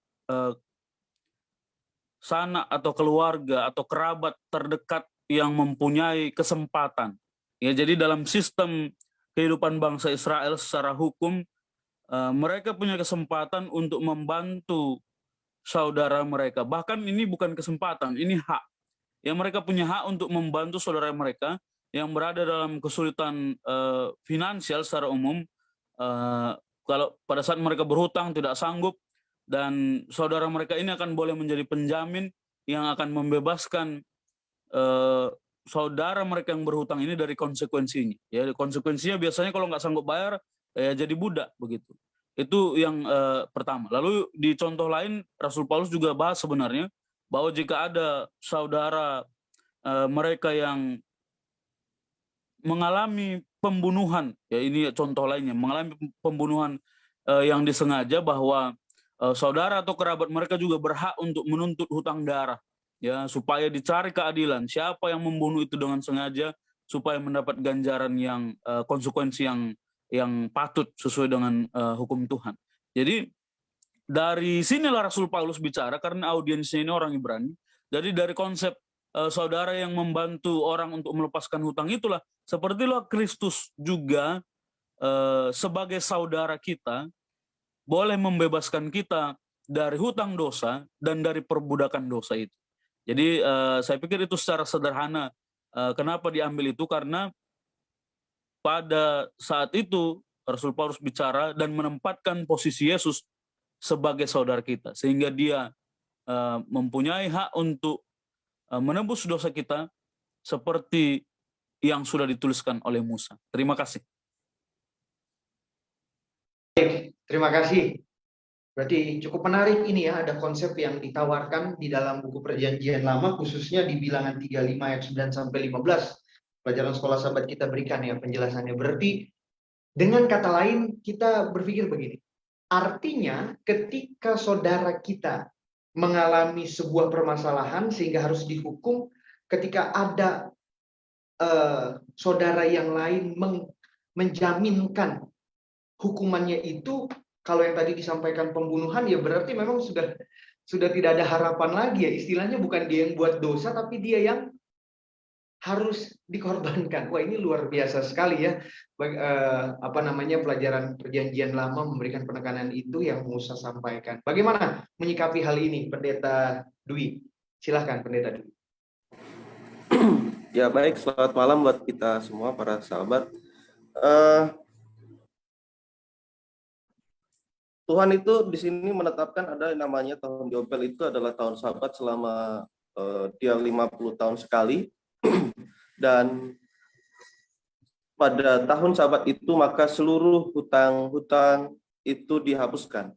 sanak atau keluarga atau kerabat terdekat yang mempunyai kesempatan. Ya, jadi dalam sistem kehidupan bangsa Israel secara hukum, mereka punya kesempatan untuk membantu saudara mereka. Bahkan ini bukan kesempatan, ini hak. Ya, mereka punya hak untuk membantu saudara mereka yang berada dalam kesulitan finansial secara umum. Kalau pada saat mereka berhutang tidak sanggup, dan saudara mereka ini akan boleh menjadi penjamin yang akan membebaskan saudara mereka yang berhutang ini dari konsekuensinya. Ya, konsekuensinya biasanya kalau nggak sanggup bayar, ya jadi budak begitu. Itu yang pertama. Lalu di contoh lain Rasul Paulus juga bahas sebenarnya bahwa jika ada saudara mereka yang mengalami pembunuhan, ya ini contoh lainnya, mengalami pembunuhan yang disengaja, bahwa saudara atau kerabat mereka juga berhak untuk menuntut hutang darah. ya, supaya dicari keadilan. Siapa yang membunuh itu dengan sengaja, supaya mendapat ganjaran yang konsekuensi yang patut sesuai dengan hukum Tuhan. Jadi dari sinilah Rasul Paulus bicara, karena audiensnya ini orang Ibrani. Jadi dari konsep saudara yang membantu orang untuk melepaskan hutang itulah, sepertilah Kristus juga sebagai saudara kita boleh membebaskan kita dari hutang dosa dan dari perbudakan dosa itu. Jadi saya pikir itu secara sederhana kenapa diambil itu, karena pada saat itu Rasul Paulus bicara dan menempatkan posisi Yesus sebagai saudara kita, sehingga dia mempunyai hak untuk menebus dosa kita seperti yang sudah dituliskan oleh Musa. Terima kasih. Terima kasih. Berarti cukup menarik ini ya, ada konsep yang ditawarkan di dalam buku Perjanjian Lama, khususnya di Bilangan 35 ayat 9 sampai 15. Pelajaran sekolah sahabat kita berikan ya penjelasannya. Berarti dengan kata lain kita berpikir begini. Artinya ketika saudara kita mengalami sebuah permasalahan sehingga harus dihukum, ketika ada saudara yang lain menjaminkan hukumannya itu, kalau yang tadi disampaikan pembunuhan, ya berarti memang sudah tidak ada harapan lagi ya. Istilahnya bukan dia yang buat dosa, tapi dia yang harus dikorbankan. Wah, ini luar biasa sekali ya. Pelajaran Perjanjian Lama memberikan penekanan itu yang Musa sampaikan. Bagaimana menyikapi hal ini, Pendeta Dwi? Silahkan, Pendeta Dwi. Ya baik, selamat malam buat kita semua para sahabat. Tuhan itu di sini menetapkan ada yang namanya tahun Yobel, itu adalah tahun Sabat selama dia 50 tahun sekali. Dan pada tahun Sabat itu maka seluruh hutang-hutang itu dihapuskan.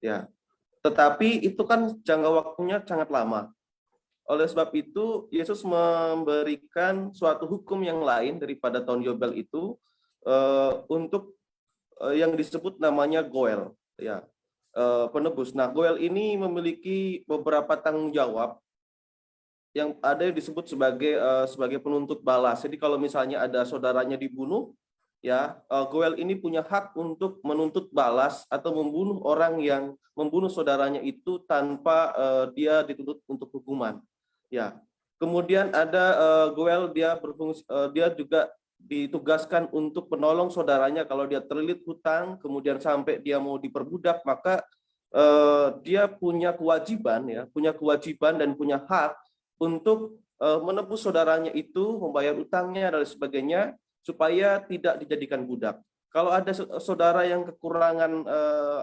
Ya. Tetapi itu kan jangka waktunya sangat lama. Oleh sebab itu Yesus memberikan suatu hukum yang lain daripada tahun Yobel itu untuk yang disebut namanya Goel. Ya, penebus. Nah, Goel ini memiliki beberapa tanggung jawab yang ada yang disebut sebagai penuntut balas. Jadi kalau misalnya ada saudaranya dibunuh, ya, Goel ini punya hak untuk menuntut balas atau membunuh orang yang membunuh saudaranya itu tanpa dia dituntut untuk hukuman. Ya. Kemudian ada Goel, dia berfungsi, dia juga ditugaskan untuk menolong saudaranya kalau dia terlilit hutang, kemudian sampai dia mau diperbudak, maka dia punya kewajiban dan punya hak untuk menebus saudaranya itu, membayar utangnya dan sebagainya, supaya tidak dijadikan budak. Kalau ada saudara yang kekurangan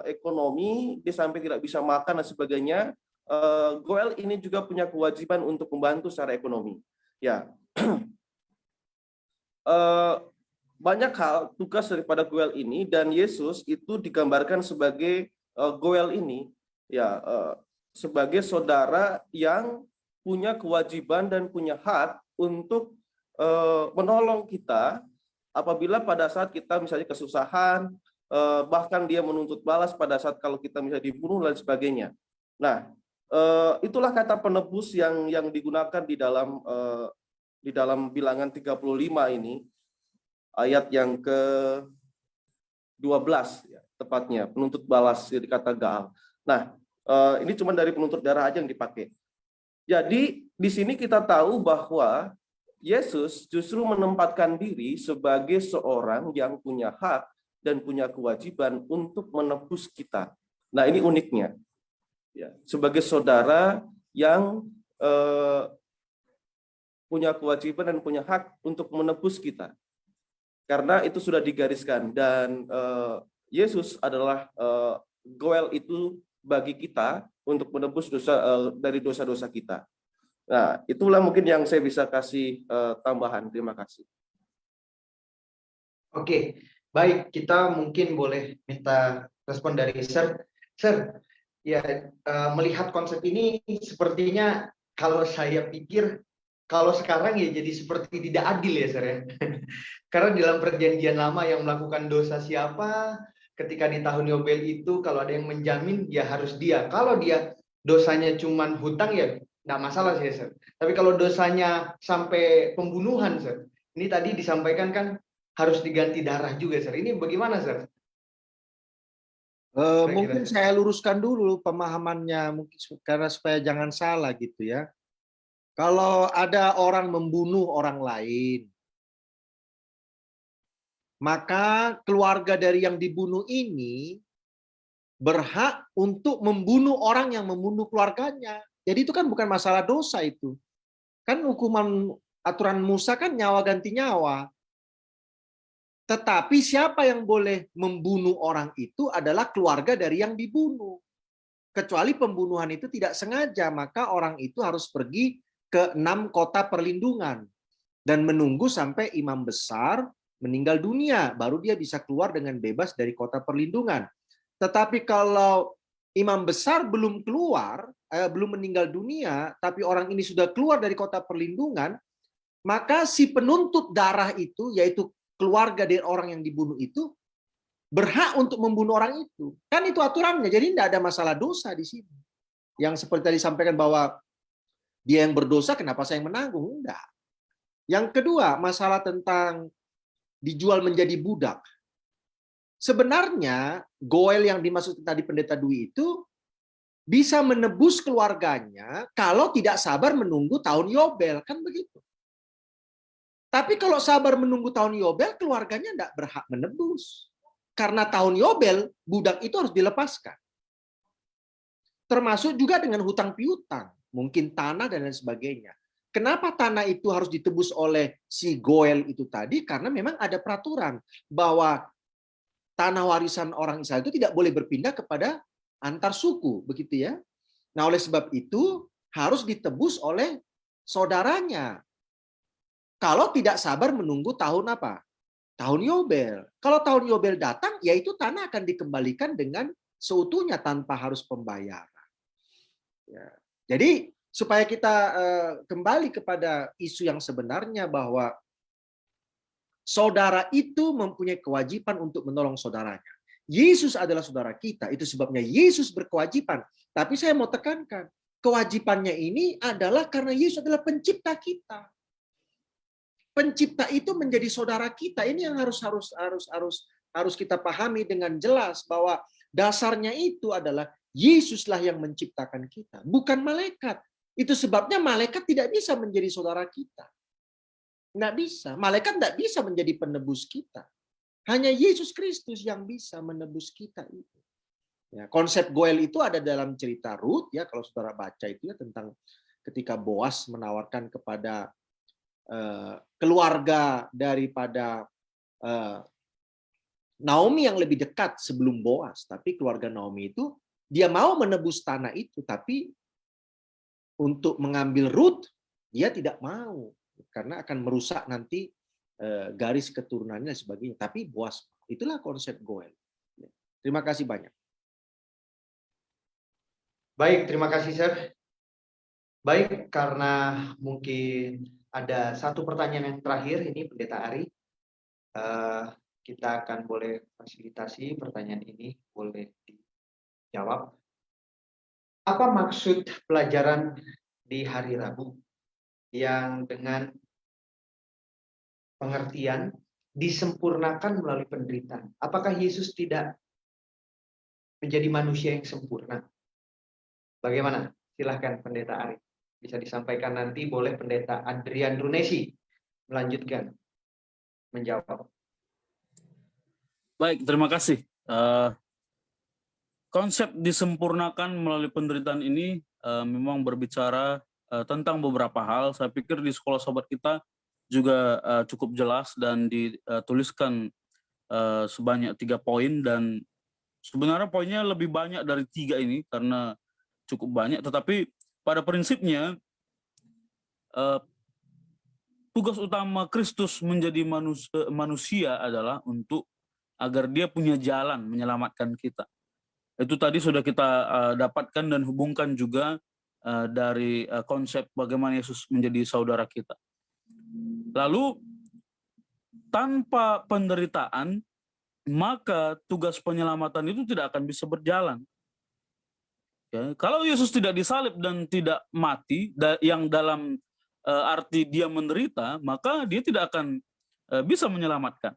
ekonomi, dia sampai tidak bisa makan dan sebagainya, Goel ini juga punya kewajiban untuk membantu secara ekonomi. Ya. Banyak hal tugas daripada Goel ini, dan Yesus itu digambarkan sebagai Goel ini, ya, sebagai saudara yang punya kewajiban dan punya hak untuk menolong kita apabila pada saat kita misalnya kesusahan, bahkan dia menuntut balas pada saat kalau kita misalnya dibunuh dan sebagainya. Nah, itulah kata penebus yang digunakan di dalam Bilangan 35 ini, ayat yang ke-12 ya, tepatnya, penuntut balas, jadi kata Gaal. Nah, ini cuma dari penuntut darah aja yang dipakai. Jadi di sini kita tahu bahwa Yesus justru menempatkan diri sebagai seorang yang punya hak dan punya kewajiban untuk menebus kita. Nah, ini uniknya. Ya, sebagai saudara yang punya kewajiban dan punya hak untuk menebus kita. Karena itu sudah digariskan, dan Yesus adalah Goel itu bagi kita untuk menebus dari dosa-dosa kita. Nah, itulah mungkin yang saya bisa kasih tambahan. Terima kasih. Oke, baik, kita mungkin boleh minta respon dari Sir. Sir, ya, melihat konsep ini sepertinya kalau saya pikir kalau sekarang ya jadi seperti tidak adil ya, Sir ya. Karena dalam Perjanjian Lama yang melakukan dosa siapa, ketika di tahun Yobel itu kalau ada yang menjamin ya harus dia. Kalau dia dosanya cuman hutang ya Nggak masalah sih, Sir. Tapi kalau dosanya sampai pembunuhan, Sir, ini tadi disampaikan kan harus diganti darah juga, Sir. Ini bagaimana, Sir? Mungkin saya luruskan dulu pemahamannya, mungkin karena supaya jangan salah gitu ya. Kalau ada orang membunuh orang lain, maka keluarga dari yang dibunuh ini berhak untuk membunuh orang yang membunuh keluarganya. Jadi itu kan bukan masalah dosa itu. Kan hukuman aturan Musa kan nyawa ganti nyawa. Tetapi siapa yang boleh membunuh orang itu adalah keluarga dari yang dibunuh. Kecuali pembunuhan itu tidak sengaja, maka orang itu harus pergi ke 6 kota perlindungan dan menunggu sampai imam besar meninggal dunia, baru dia bisa keluar dengan bebas dari kota perlindungan. Tetapi kalau imam besar belum keluar, belum meninggal dunia, tapi orang ini sudah keluar dari kota perlindungan, maka si penuntut darah itu, yaitu keluarga dari orang yang dibunuh itu, berhak untuk membunuh orang itu. Kan itu aturannya, jadi tidak ada masalah dosa di sini. Yang seperti tadi disampaikan bahwa dia yang berdosa, kenapa saya yang menanggung? Enggak. Yang kedua, masalah tentang dijual menjadi budak. Sebenarnya, Goel yang dimaksud tadi Pendeta Dwi itu bisa menebus keluarganya kalau tidak sabar menunggu tahun Yobel, kan begitu. Tapi kalau sabar menunggu tahun Yobel, keluarganya tidak berhak menebus. Karena tahun Yobel, budak itu harus dilepaskan. Termasuk juga dengan hutang piutang, mungkin tanah dan lain sebagainya. Kenapa tanah itu harus ditebus oleh si Goel itu tadi? Karena memang ada peraturan bahwa tanah warisan orang Israel itu tidak boleh berpindah kepada antar suku, begitu ya. Nah, oleh sebab itu harus ditebus oleh saudaranya. Kalau tidak sabar menunggu tahun apa? Tahun Yobel. Kalau tahun Yobel datang, yaitu tanah akan dikembalikan dengan seutuhnya tanpa harus pembayaran. Ya. Jadi supaya kita kembali kepada isu yang sebenarnya bahwa saudara itu mempunyai kewajiban untuk menolong saudaranya. Yesus adalah saudara kita, itu sebabnya Yesus berkewajiban. Tapi saya mau tekankan, kewajibannya ini adalah karena Yesus adalah pencipta kita. Pencipta itu menjadi saudara kita. Ini yang harus kita pahami dengan jelas bahwa dasarnya itu adalah Yesuslah yang menciptakan kita, bukan malaikat. Itu sebabnya malaikat tidak bisa menjadi saudara kita. Nggak bisa. Malaikat nggak bisa menjadi penebus kita. Hanya Yesus Kristus yang bisa menebus kita itu. Ya, konsep Goel itu ada dalam cerita Rut, ya kalau saudara baca itu ya tentang ketika Boas menawarkan kepada keluarga daripada Naomi yang lebih dekat sebelum Boas, tapi keluarga Naomi itu dia mau menebus tanah itu, tapi untuk mengambil Rut dia tidak mau karena akan merusak nanti garis keturunannya dan sebagainya. Tapi Boas, itulah konsep Goel. Terima kasih banyak. Baik, terima kasih, Sir. Baik, karena mungkin ada satu pertanyaan yang terakhir ini, Pendeta Ari. Kita akan boleh fasilitasi pertanyaan ini, boleh dijawab. Apa maksud pelajaran di hari Rabu yang dengan pengertian disempurnakan melalui penderitaan? Apakah Yesus tidak menjadi manusia yang sempurna? Bagaimana? Silahkan Pendeta Ari. Bisa disampaikan nanti, boleh Pendeta Adrian Runesi melanjutkan menjawab. Baik, terima kasih. Konsep disempurnakan melalui penderitaan ini memang berbicara tentang beberapa hal. Saya pikir di sekolah sobat kita juga cukup jelas dan dituliskan sebanyak 3 poin, dan sebenarnya poinnya lebih banyak dari 3 ini karena cukup banyak. Tetapi pada prinsipnya tugas utama Kristus menjadi manusia adalah agar dia punya jalan menyelamatkan kita. Itu tadi sudah kita dapatkan dan hubungkan juga dari konsep bagaimana Yesus menjadi saudara kita. Lalu tanpa penderitaan, maka tugas penyelamatan itu tidak akan bisa berjalan. Ya, kalau Yesus tidak disalib dan tidak mati, yang dalam arti dia menderita, maka dia tidak akan bisa menyelamatkan.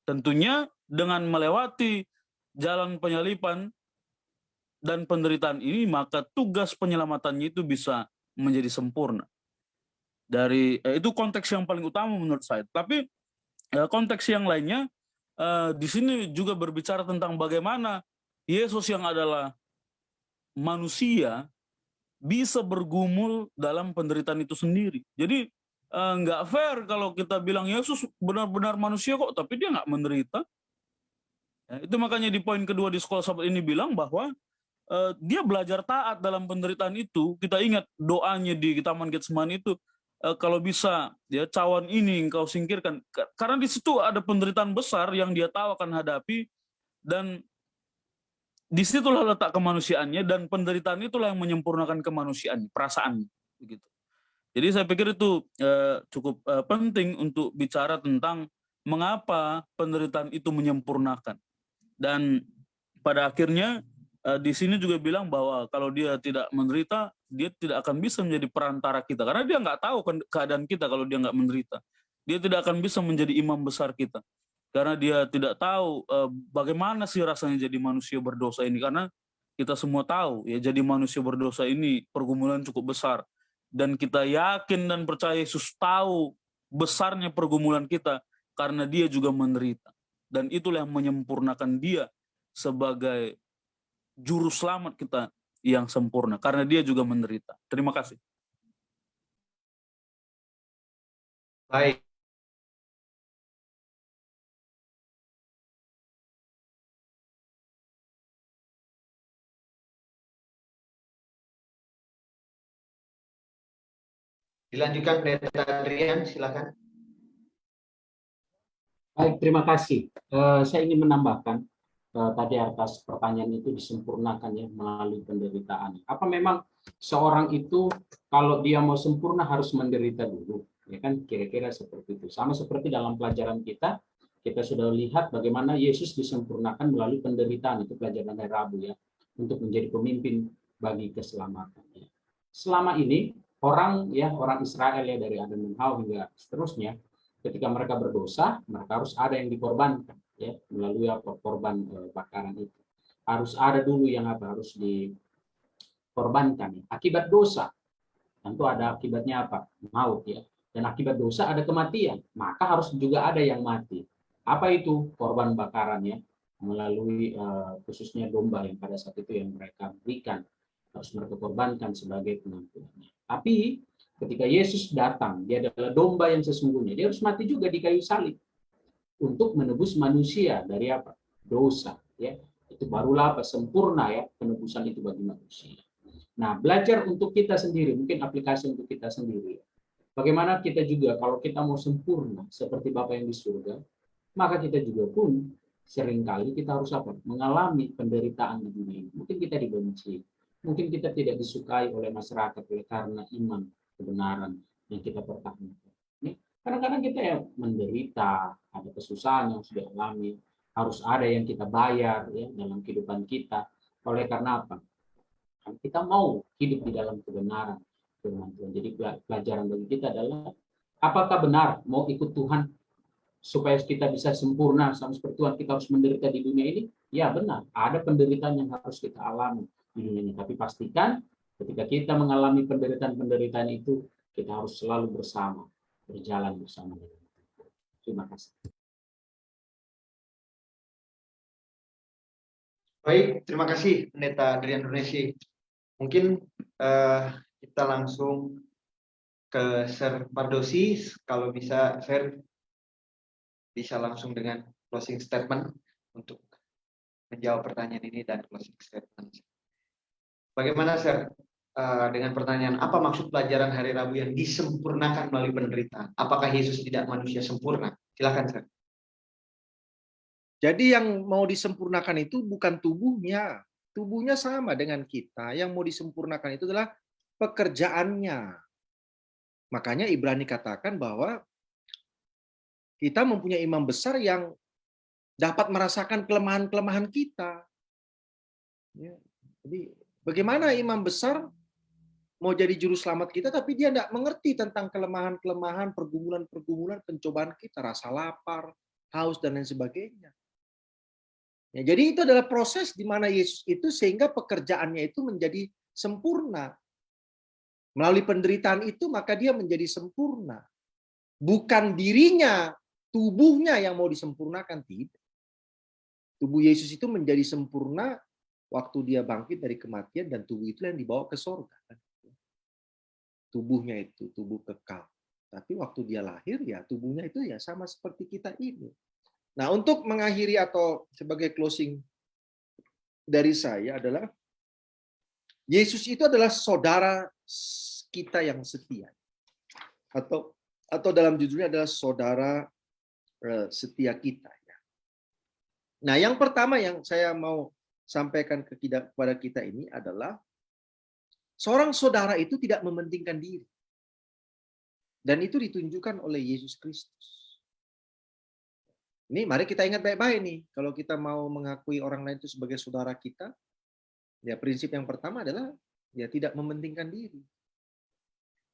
Tentunya dengan melewati jalan penyalipan dan penderitaan ini, maka tugas penyelamatannya itu bisa menjadi sempurna. Dari itu konteks yang paling utama menurut saya. Tapi konteks yang lainnya di sini juga berbicara tentang bagaimana Yesus yang adalah manusia bisa bergumul dalam penderitaan itu sendiri. Jadi nggak fair kalau kita bilang Yesus benar-benar manusia kok, tapi dia nggak menderita. Ya, itu makanya di poin kedua di sekolah sahabat ini bilang bahwa dia belajar taat dalam penderitaan itu. Kita ingat doanya di Taman Getsemani itu, kalau bisa ya cawan ini engkau singkirkan, karena di situ ada penderitaan besar yang dia tahu akan hadapi, dan disitulah letak kemanusiaannya, dan penderitaan itulah yang menyempurnakan kemanusiaan, perasaan begitu. Jadi saya pikir itu cukup penting untuk bicara tentang mengapa penderitaan itu menyempurnakan. Dan pada akhirnya di sini juga bilang bahwa kalau dia tidak menderita, dia tidak akan bisa menjadi perantara kita, karena dia nggak tahu keadaan kita kalau dia nggak menderita. Dia tidak akan bisa menjadi imam besar kita, karena dia tidak tahu bagaimana sih rasanya jadi manusia berdosa ini. Karena kita semua tahu ya, jadi manusia berdosa ini pergumulan cukup besar, dan kita yakin dan percaya Yesus tahu besarnya pergumulan kita karena dia juga menderita, dan itulah yang menyempurnakan dia sebagai juru selamat kita yang sempurna, karena dia juga menderita. Terima kasih. Baik. Dilanjutkan Pendeta Adrian, silakan. Baik, terima kasih. Saya ingin menambahkan tadi atas pertanyaan itu disempurnakan ya melalui penderitaan. Apa memang seorang itu kalau dia mau sempurna harus menderita dulu? Ya kan, kira-kira seperti itu. Sama seperti dalam pelajaran kita sudah lihat bagaimana Yesus disempurnakan melalui penderitaan, itu pelajaran hari Rabu ya, untuk menjadi pemimpin bagi keselamatan. Selama ini orang Israel ya, dari Adam dan Hawa hingga seterusnya, ketika mereka berdosa, mereka harus ada yang dikorbankan ya, melalui korban bakaran itu. Harus ada dulu yang harus dikorbankan. Akibat dosa tentu ada akibatnya apa? Maut ya. Dan akibat dosa ada kematian, maka harus juga ada yang mati. Apa itu? Korban bakarannya melalui khususnya domba yang pada saat itu yang mereka berikan, harus mereka korbankan sebagai pengampunannya. Tapi ketika Yesus datang, dia adalah domba yang sesungguhnya. Dia harus mati juga di kayu salib untuk menebus manusia dari apa? Dosa. Ya, itu barulah apa? Sempurna ya penebusan itu bagi manusia. Nah, belajar untuk kita sendiri, mungkin aplikasi untuk kita sendiri. Bagaimana kita juga kalau kita mau sempurna seperti Bapa yang di surga, maka kita juga pun seringkali kita harus apa? Mengalami penderitaan di dunia ini. Mungkin kita dibenci, mungkin kita tidak disukai oleh masyarakat oleh karena iman kebenaran yang kita pertahankan. Kadang-kadang kita ya menderita, ada kesusahan yang sudah alami, harus ada yang kita bayar ya dalam kehidupan kita. Oleh karena apa? Kita mau hidup di dalam kebenaran firman Tuhan. Jadi pelajaran bagi kita adalah apakah benar mau ikut Tuhan supaya kita bisa sempurna sama seperti Tuhan, kita harus menderita di dunia ini? Ya benar, ada penderitaan yang harus kita alami di dunia ini. Tapi pastikan ketika kita mengalami penderitaan-penderitaan itu, kita harus selalu bersama, berjalan bersama dengan Tuhan. Terima kasih. Baik, terima kasih Pendeta Adrian Donesi. Mungkin kita langsung ke Sir Pardosi, kalau bisa Sir bisa langsung dengan closing statement untuk menjawab pertanyaan ini dan closing statement. Bagaimana Sir dengan pertanyaan apa maksud pelajaran hari Rabu yang disempurnakan melalui penderitaan? Apakah Yesus tidak manusia sempurna? Silakan Sir. Jadi yang mau disempurnakan itu bukan tubuhnya. Tubuhnya sama dengan kita. Yang mau disempurnakan itu adalah pekerjaannya. Makanya Ibrani katakan bahwa kita mempunyai imam besar yang dapat merasakan kelemahan-kelemahan kita. Ya, jadi Bagaimana imam besar mau jadi juru selamat kita, tapi dia tidak mengerti tentang kelemahan-kelemahan, pergumulan-pergumulan, pencobaan kita, rasa lapar, haus, dan lain sebagainya. Ya, jadi itu adalah proses di mana Yesus itu sehingga pekerjaannya itu menjadi sempurna. Melalui penderitaan itu maka dia menjadi sempurna. Bukan dirinya, tubuhnya yang mau disempurnakan, tidak. Tubuh Yesus itu menjadi sempurna waktu dia bangkit dari kematian, dan tubuh itu yang dibawa ke surga. Tubuhnya itu tubuh kekal. Tapi waktu dia lahir ya tubuhnya itu ya sama seperti kita ini. Nah, untuk mengakhiri atau sebagai closing dari saya adalah Yesus itu adalah saudara kita yang setia. Atau dalam judulnya adalah saudara setia kita. Nah, yang pertama yang saya mau sampaikan kepada kita ini adalah seorang saudara itu tidak mementingkan diri. Dan itu ditunjukkan oleh Yesus Kristus. Ini mari kita ingat baik-baik nih. Kalau kita mau mengakui orang lain itu sebagai saudara kita, ya prinsip yang pertama adalah ya tidak mementingkan diri.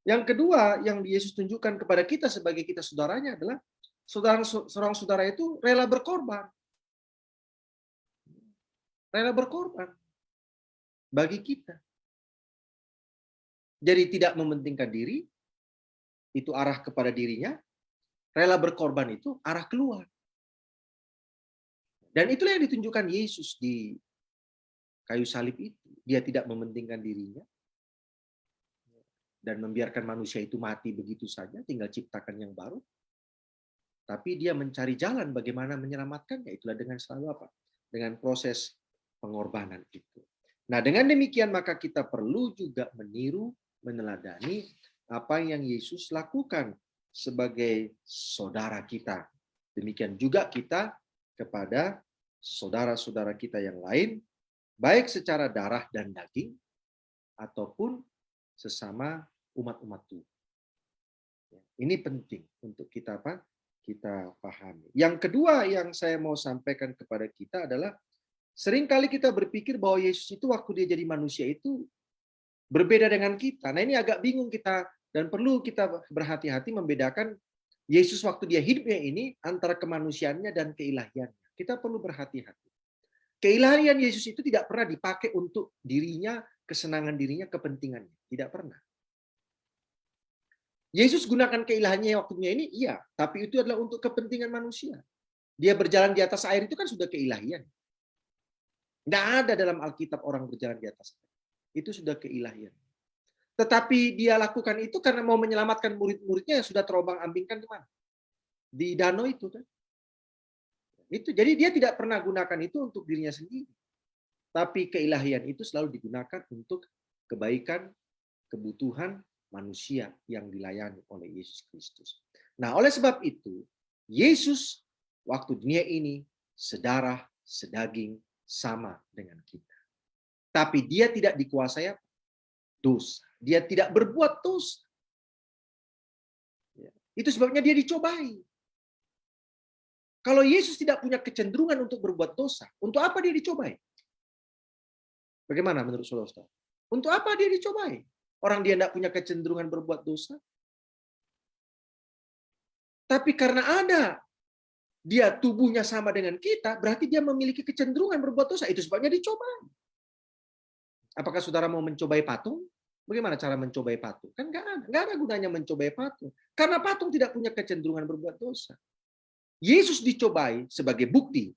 Yang kedua yang Yesus tunjukkan kepada kita sebagai kita saudaranya adalah seorang saudara itu rela berkorban. Rela berkorban bagi kita. Jadi tidak mementingkan diri, itu arah kepada dirinya. Rela berkorban itu arah keluar. Dan itulah yang ditunjukkan Yesus di kayu salib itu. Dia tidak mementingkan dirinya dan membiarkan manusia itu mati begitu saja, tinggal ciptakan yang baru. Tapi dia mencari jalan bagaimana menyelamatkannya. Itulah dengan selalu apa? Dengan proses pengorbanan itu. Nah, dengan demikian maka kita perlu juga meniru, meneladani apa yang Yesus lakukan sebagai saudara kita. Demikian juga kita kepada saudara-saudara kita yang lain, baik secara darah dan daging, ataupun sesama umat-umat Tuhan. Ini penting untuk kita pahami. Yang kedua yang saya mau sampaikan kepada kita adalah seringkali kita berpikir bahwa Yesus itu waktu dia jadi manusia itu berbeda dengan kita. Nah, ini agak bingung kita dan perlu kita berhati-hati membedakan Yesus waktu dia hidupnya ini antara kemanusiaannya dan keilahiannya. Kita perlu berhati-hati. Keilahian Yesus itu tidak pernah dipakai untuk dirinya, kesenangan dirinya, kepentingannya. Tidak pernah. Yesus gunakan keilahiannya waktunya ini, iya. Tapi itu adalah untuk kepentingan manusia. Dia berjalan di atas air itu kan sudah keilahian. Tidak ada dalam Alkitab orang berjalan di atas air. Itu sudah keilahian. Tetapi dia lakukan itu karena mau menyelamatkan murid-muridnya yang sudah terombang-ambingkan di mana? Di danau itu kan. Itu jadi dia tidak pernah gunakan itu untuk dirinya sendiri. Tapi keilahian itu selalu digunakan untuk kebaikan, kebutuhan manusia yang dilayani oleh Yesus Kristus. Nah, oleh sebab itu, Yesus waktu dunia ini sedarah, sedaging, sama dengan kita. Tapi dia tidak dikuasai dosa. Dia tidak berbuat dosa. Itu sebabnya dia dicobai. Kalau Yesus tidak punya kecenderungan untuk berbuat dosa, untuk apa dia dicobai? Bagaimana menurut saudara? Untuk apa dia dicobai? Orang dia tidak punya kecenderungan berbuat dosa. Tapi karena ada dia tubuhnya sama dengan kita, berarti dia memiliki kecenderungan berbuat dosa. Itu sebabnya dicobai. Apakah saudara mau mencobai patung? Bagaimana cara mencobai patung? Kan nggak ada gunanya mencobai patung. Karena patung tidak punya kecenderungan berbuat dosa. Yesus dicobai sebagai bukti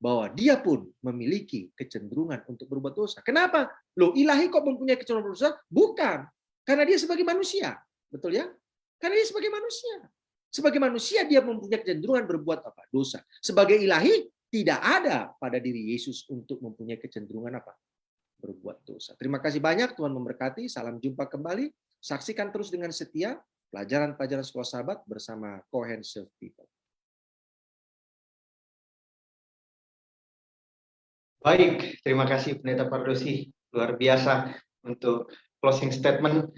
bahwa dia pun memiliki kecenderungan untuk berbuat dosa. Kenapa? Loh, ilahi kok mempunyai kecenderungan berbuat dosa? Bukan. Karena dia sebagai manusia. Betul ya? Karena dia sebagai manusia. Sebagai manusia dia mempunyai kecenderungan berbuat apa? Dosa. Sebagai ilahi tidak ada pada diri Yesus untuk mempunyai kecenderungan apa? Berbuat dosa. Terima kasih banyak, Tuhan memberkati. Salam jumpa kembali. Saksikan terus dengan setia pelajaran-pelajaran Sekolah Sahabat bersama Cohen Serve People. Baik, terima kasih Pendeta Pardosi. Luar biasa untuk closing statement.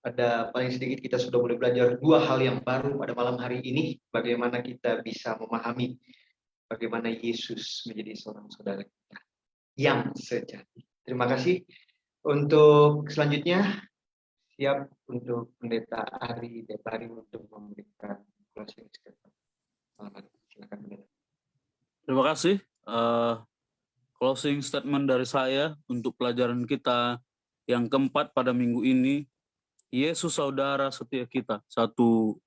Ada paling sedikit kita sudah mulai belajar dua hal yang baru pada malam hari ini. Bagaimana kita bisa memahami bagaimana Yesus menjadi seorang saudara kita yang sejati. Terima kasih. Untuk selanjutnya, siap untuk Pendeta Ari Depari untuk memberikan closing statement. Silakan Pendeta. Terima kasih. Closing statement dari saya untuk pelajaran kita yang keempat pada minggu ini, Yesus saudara setia kita. Satu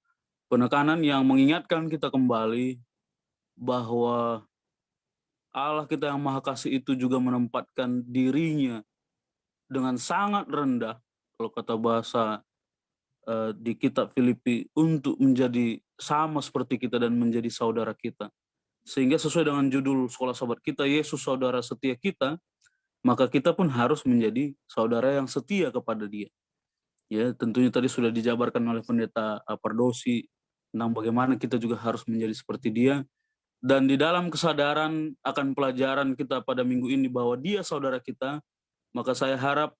penekanan yang mengingatkan kita kembali bahwa Allah kita yang Maha Kasih itu juga menempatkan dirinya dengan sangat rendah, kalau kata bahasa di kitab Filipi, untuk menjadi sama seperti kita dan menjadi saudara kita. Sehingga sesuai dengan judul sekolah sahabat kita, Yesus saudara setia kita, maka kita pun harus menjadi saudara yang setia kepada Dia. Ya, tentunya tadi sudah dijabarkan oleh Pendeta Pardosi tentang bagaimana kita juga harus menjadi seperti Dia. Dan di dalam kesadaran akan pelajaran kita pada minggu ini bahwa Dia saudara kita, maka saya harap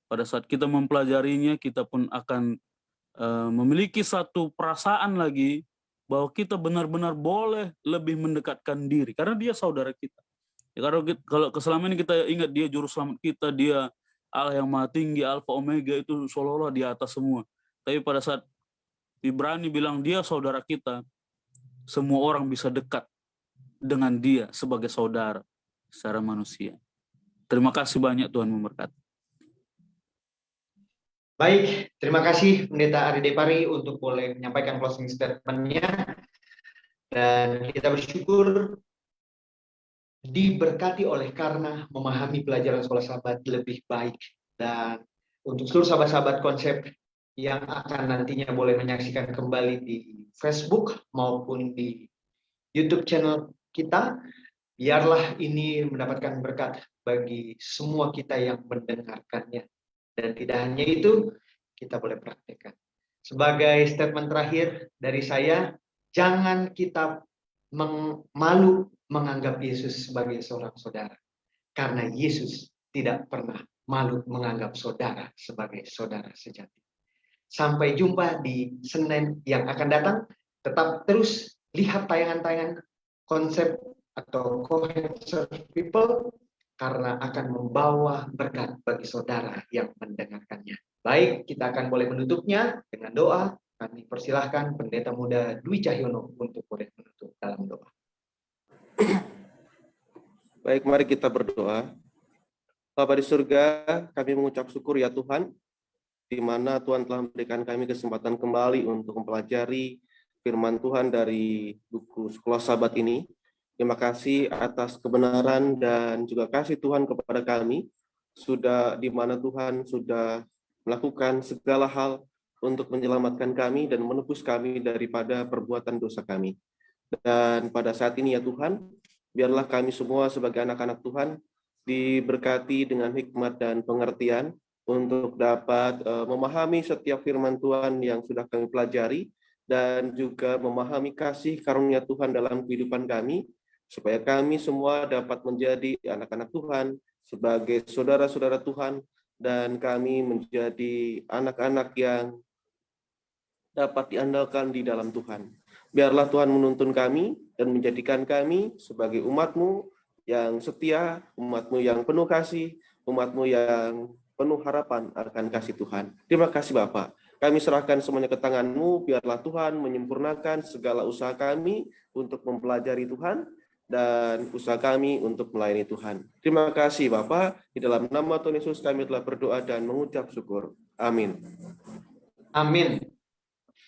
pada saat kita mempelajarinya, kita pun akan memiliki satu perasaan lagi bahwa kita benar-benar boleh lebih mendekatkan diri karena Dia saudara kita. Ya, kalau selama ini kita ingat Dia juru selamat kita, Dia Allah yang Maha Tinggi, Alfa Omega, itu seolah-olah di atas semua. Tapi pada saat Ibrani bilang Dia saudara kita, semua orang bisa dekat dengan Dia sebagai saudara secara manusia. Terima kasih banyak, Tuhan memberkati. Baik, terima kasih Pendeta Ari Depari untuk boleh menyampaikan closing statement-nya. Dan kita bersyukur diberkati oleh karena memahami pelajaran sekolah sahabat lebih baik. Dan untuk seluruh sahabat-sahabat konsep yang akan nantinya boleh menyaksikan kembali di Facebook maupun di YouTube channel kita, biarlah ini mendapatkan berkat bagi semua kita yang mendengarkannya. Dan tidak hanya itu, kita boleh praktekkan. Sebagai statement terakhir dari saya, jangan kita malu menganggap Yesus sebagai seorang saudara. Karena Yesus tidak pernah malu menganggap saudara sebagai saudara sejati. Sampai jumpa di Senin yang akan datang. Tetap terus lihat tayangan-tayangan konsep atau Cohen Serve People, karena akan membawa berkat bagi saudara yang mendengarkannya. Baik, kita akan boleh menutupnya dengan doa. Kami persilahkan Pendeta Muda Dwi Cahyono untuk boleh menutup dalam doa. Baik, mari kita berdoa. Bapa di surga, kami mengucap syukur ya Tuhan, di mana Tuhan telah memberikan kami kesempatan kembali untuk mempelajari firman Tuhan dari buku Sekolah Sahabat ini. Terima kasih atas kebenaran dan juga kasih Tuhan kepada kami, sudah di mana Tuhan sudah melakukan segala hal untuk menyelamatkan kami dan menebus kami daripada perbuatan dosa kami. Dan pada saat ini ya Tuhan, biarlah kami semua sebagai anak-anak Tuhan diberkati dengan hikmat dan pengertian untuk dapat memahami setiap firman Tuhan yang sudah kami pelajari dan juga memahami kasih karunia Tuhan dalam kehidupan kami, supaya kami semua dapat menjadi anak-anak Tuhan sebagai saudara-saudara Tuhan, dan kami menjadi anak-anak yang dapat diandalkan di dalam Tuhan. Biarlah Tuhan menuntun kami dan menjadikan kami sebagai umat-Mu yang setia, umat-Mu yang penuh kasih, umat-Mu yang penuh harapan akan kasih Tuhan. Terima kasih Bapak. Kami serahkan semuanya ke tangan-Mu, biarlah Tuhan menyempurnakan segala usaha kami untuk mempelajari Tuhan, dan usaha kami untuk melayani Tuhan. Terima kasih Bapa, di dalam nama Tuhan Yesus kami telah berdoa dan mengucap syukur. Amin. Amin.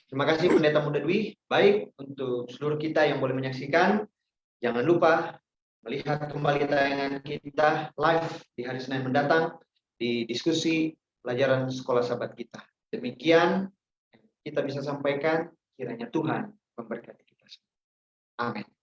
Terima kasih Pendeta Muda Dwi. Baik, untuk seluruh kita yang boleh menyaksikan, jangan lupa melihat kembali tayangan kita live di hari Senin mendatang di diskusi pelajaran sekolah sahabat kita. Demikian kita bisa sampaikan, kiranya Tuhan memberkati kita semua. Amin.